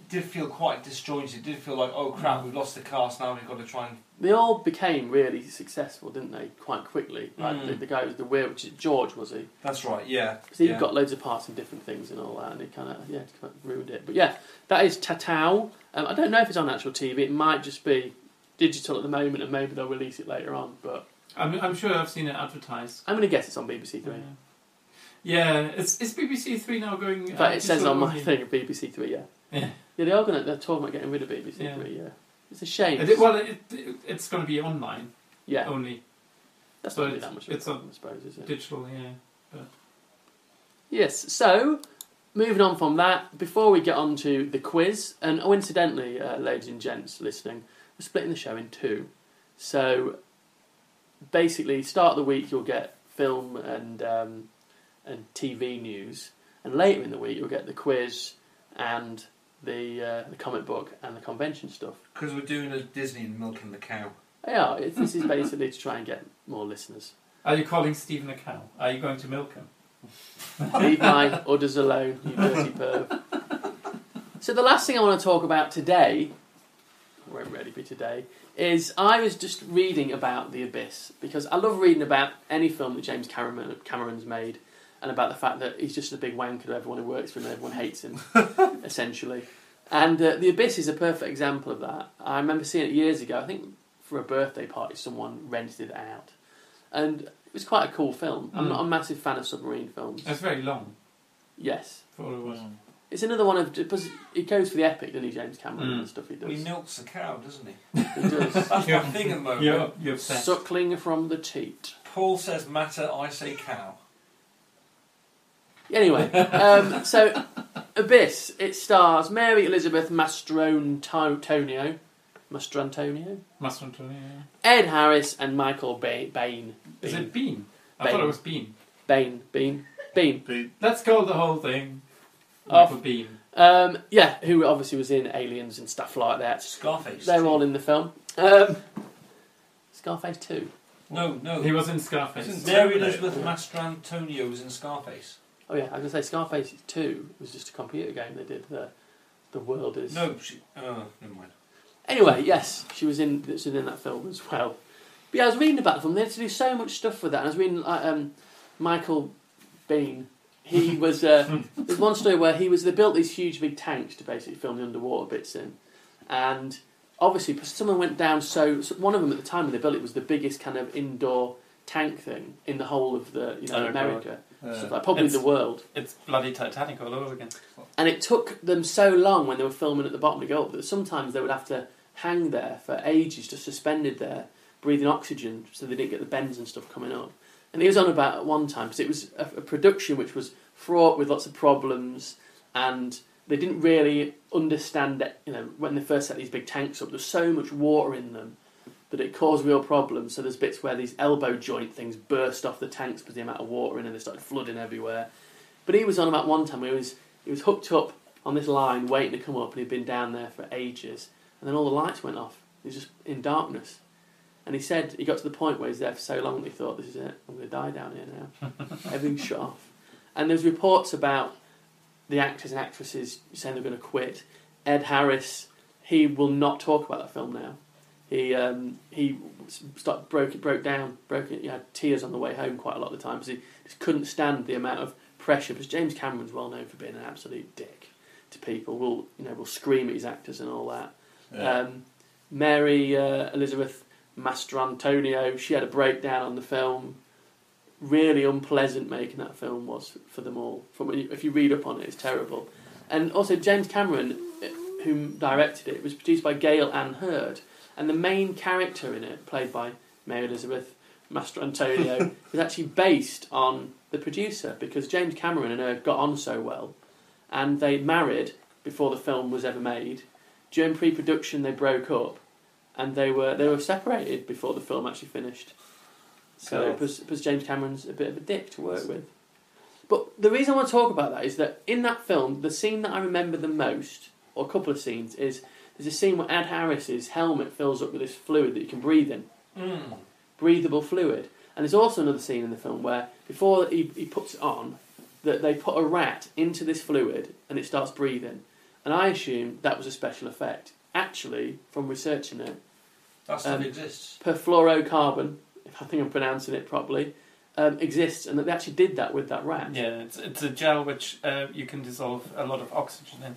did feel quite disjointed. It did feel like, oh crap, we've lost the cast now. We've got to try and. They all became really successful, didn't they? Quite quickly. Like the guy who was the weird, which is George, was he? That's right. Yeah. Because he got loads of parts in different things and all that, and it kind of ruined it. But yeah, that is Tatau. I don't know if it's on actual TV. It might just be digital at the moment, and maybe they'll release it later on. But I'm sure I've seen it advertised. I'm going to guess it's on BBC Three. Yeah, is BBC Three now going? In fact, it says on my thing BBC Three. Yeah. Yeah. Yeah, they're talking about getting rid of BBC Three. Yeah. It's a shame. It's going to be online. Yeah. Only. That's not really that much of a problem, I suppose, is it? Digital, yeah. But. Yes, so, moving on from that, before we get on to the quiz, and incidentally, ladies and gents listening, we're splitting the show in two. So, basically, start of the week you'll get film and TV news, and later in the week you'll get the quiz and the comic book and the convention stuff. Because we're doing a Disney and milking the cow. Yeah, this is basically to try and get more listeners. Are you calling Stephen a cow? Are you going to milk him? Leave my udders alone, you dirty perv. So the last thing I want to talk about today, won't really be today, is I was just reading about The Abyss, because I love reading about any film that James Cameron's made, and about the fact that he's just a big wanker to everyone who works for him and everyone hates him, essentially. And The Abyss is a perfect example of that. I remember seeing it years ago, I think for a birthday party someone rented it out. And it was quite a cool film. I'm not a massive fan of submarine films. It's very long. Yes. For all it was. It's another one of because he goes for the epic, doesn't he, James Cameron and the stuff he does. He milks a cow, doesn't he? He does. That's my thing at the moment. You're obsessed. Suckling from the teat. Paul says matter, I say cow. Anyway, so Abyss. It stars Mary Elizabeth Mastrantonio, Ed Harris, and Michael Bain. Is it Bean? I thought it was Bean. Bain. Let's call the whole thing Michael Bean. Who obviously was in Aliens and stuff like that. Scarface. They're all in the film. Scarface 2. No. He was in Scarface. Mary Elizabeth Mastrantonio was in Scarface. Oh yeah, I was going to say Scarface 2 was just a computer game they did. The world is... No, never mind. Anyway, yes, she was in that film as well. But yeah, I was reading about the film. They had to do so much stuff with that. And I was reading Michael Bean. He was... there's one story where they built these huge big tanks to basically film the underwater bits in. And obviously, someone went down so one of them at the time when they built it was the biggest kind of indoor tank thing in the whole of America. So probably the world. It's bloody Titanic all over again. And it took them so long when they were filming at the bottom to go up that sometimes they would have to hang there for ages, just suspended there, breathing oxygen so they didn't get the bends and stuff coming up. And he was on about at one time, because it was a production which was fraught with lots of problems, and they didn't really understand that, when they first set these big tanks up, there's so much water in them that it caused real problems. So there's bits where these elbow joint things burst off the tanks because the amount of water in and they started flooding everywhere. But he was on about one time where he was hooked up on this line waiting to come up, and he'd been down there for ages, and then all the lights went off. He was just in darkness. And he said he got to the point where he was there for so long that he thought, this is it, I'm going to die down here now. Everything's shut off. And there's reports about the actors and actresses saying they're going to quit. Ed Harris, he will not talk about that film now. He broke down. He had tears on the way home quite a lot of the time because he just couldn't stand the amount of pressure. Because James Cameron's well known for being an absolute dick to people. Will scream at his actors and all that. Yeah. Mary Elizabeth Mastrantonio, she had a breakdown on the film. Really unpleasant making that film was for them all. If you read up on it, it's terrible. And also James Cameron, who directed it, was produced by Gail Ann Hurd. And the main character in it, played by Mary Elizabeth Mastrantonio, is actually based on the producer, because James Cameron and her got on so well, and they married before the film was ever made. During pre-production, they broke up, and they were separated before the film actually finished. So it was James Cameron's a bit of a dick to work with. But the reason I want to talk about that is that in that film, the scene that I remember the most, or a couple of scenes, is there's a scene where Ed Harris's helmet fills up with this fluid that you can breathe in. Breathable fluid. And there's also another scene in the film where, before he puts it on, that they put a rat into this fluid and it starts breathing. And I assume that was a special effect. Actually, from researching it, that stuff exists. Perfluorocarbon, if I think I'm pronouncing it properly, exists, and that they actually did that with that rat. Yeah, it's a gel which you can dissolve a lot of oxygen in.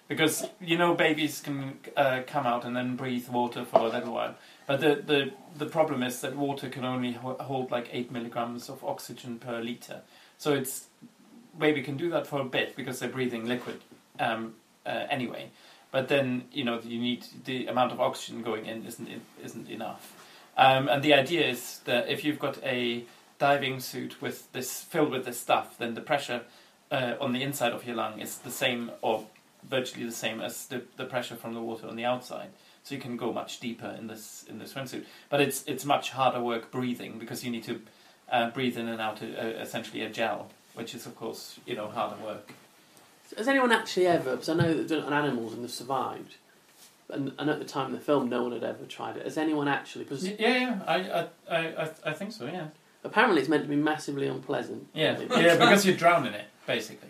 Because, babies can come out and then breathe water for a little while. But the problem is that water can only hold like 8 milligrams of oxygen per litre. So baby can do that for a bit because they're breathing liquid anyway. But then, you need the amount of oxygen going in isn't enough. And the idea is that if you've got a diving suit with this filled with this stuff, then the pressure on the inside of your lung is the same or virtually the same as the pressure from the water on the outside. So you can go much deeper in the swimsuit. But it's much harder work breathing because you need to breathe in and out essentially a gel, which is of course harder work. Has anyone actually ever? Because I know they've done it on animals and they've survived. And at the time of the film, no one had ever tried it. Has anyone actually? Cause I think so. Yeah. Apparently, it's meant to be massively unpleasant. Yeah, because you drown in it basically,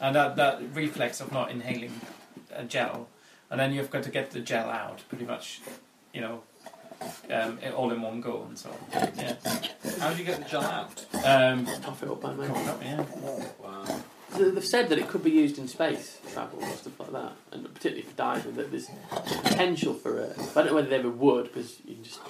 and that reflex of not inhaling a gel, and then you've got to get the gel out pretty much, all in one go and so on. Yeah. How do you get the gel out? Tough it up by man. Yeah. Wow. So they've said that it could be used in space travel and stuff like that, and particularly for diving, that there's potential for it. I don't know whether they ever would, because you just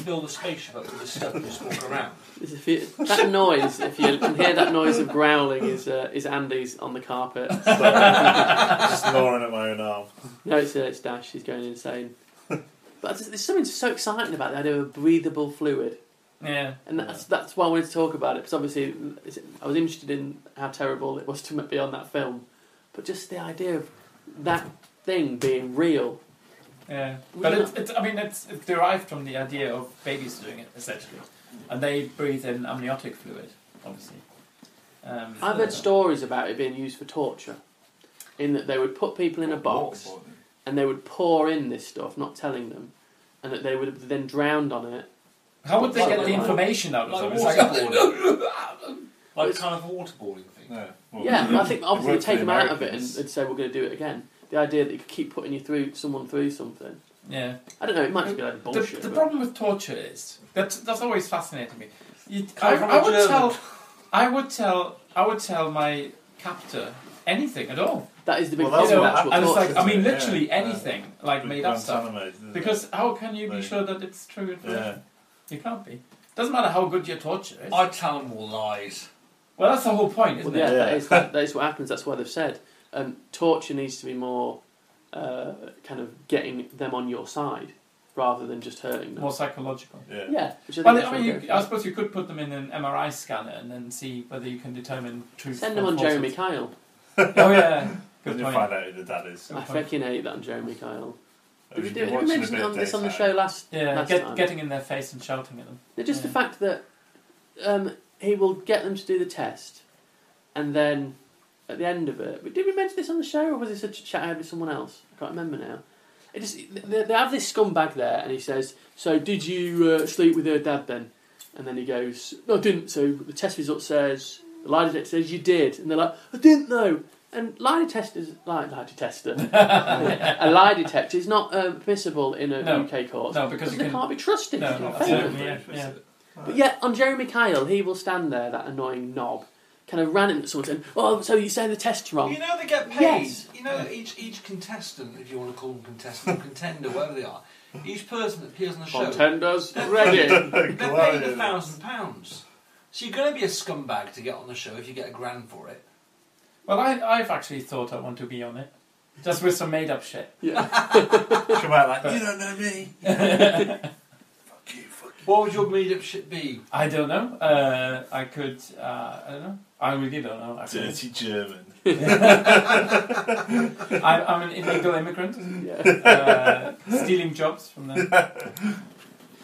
Build a spaceship up with the stuff and just walk around. That noise, if you can hear that noise of growling, is Andy's on the carpet. Just gnawing at my own arm. No, it's Dash. She's going insane. But there's something so exciting about the idea of a breathable fluid. Yeah. And that's why I wanted to talk about it, because obviously I was interested in how terrible it was to be on that film. But just the idea of that thing being real. Yeah. But it's derived from the idea of babies doing it, essentially. And they breathe in amniotic fluid, obviously. I've heard stories about it being used for torture, in that they would put people in a box and they would pour in this stuff, not telling them, and that they would have then drowned on it. How would they get the information out of them? Like kind of waterboarding thing. I think obviously they take them out of it and say we're going to do it again. The idea that you could keep putting someone through something. Yeah. I don't know, it might just be like bullshit. The problem with torture is that's always fascinated me. I would tell my captor anything at all. That is the big problem. And it's like, literally anything, made up stuff. Because how can you be sure that it's true? You can't be. Doesn't matter how good your torture is. I tell them all lies. Well, that's the whole point, isn't it? That is what happens. That's why they've said torture needs to be more kind of getting them on your side rather than just hurting them. More psychological. Yeah. I suppose you could put them in an MRI scanner and then see whether you can determine truth. Send them on Jeremy Kyle. Oh yeah. Good point. Find out who the dad is. I fucking hate that on Jeremy Kyle. Did we mention this on the show last time? Getting in their face and shouting at them. Just the fact that he will get them to do the test, and then at the end of it, did we mention this on the show, or was this a chat I had with someone else? I can't remember now. They have this scumbag there, and he says, "So did you sleep with her dad then?" And then he goes, "No, I didn't." So the test result says, the lie detector says you did, and they're like, "I didn't know." And a lie detector is not permissible in a UK court. No, because they can't be trusted. No, But yet, on Jeremy Kyle, he will stand there, that annoying knob, kind of ranting at someone saying, "Oh, so you're saying the test's wrong?" You know they get paid. Yes. You know each contestant, if you want to call them contestant, contender, whatever they are, each person that appears on the show, contenders ready. They're paid £1,000. So you're going to be a scumbag to get on the show if you get £1,000 for it. Well, I've actually thought I want to be on it. Just with some made-up shit. Yeah. Come out like, you don't know me. Fuck you. What would your made-up shit be? I don't know. I could, I don't know. I really don't know. Dirty German. I'm an illegal immigrant. Stealing jobs from them.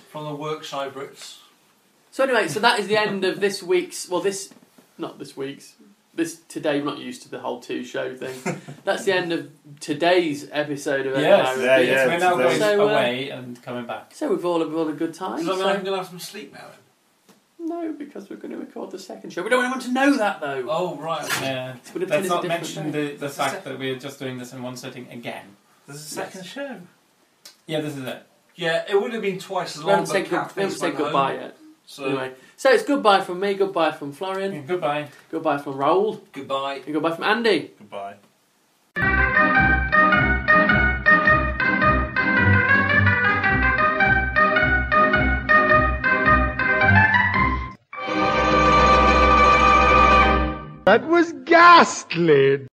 From the Workshire Brits. So anyway, that is the end of this week's... Well, today, I'm not used to the whole two-show thing. That's the end of today's episode of Yes, we're now going away and coming back. So we've all had a good time. Does that mean I'm going to have some sleep now then? No, because we're going to record the second show. We don't want to know that, though. Oh, right. Yeah. Let's not mention the fact that we're just doing this in one sitting again. There's a second show. Yeah, this is it. Yeah, it would have been twice as long. We haven't said goodbye yet. So anyway, it's goodbye from me, goodbye from Florian. Yeah, goodbye. Goodbye from Raoul. Goodbye. And goodbye from Andy. Goodbye. That was ghastly.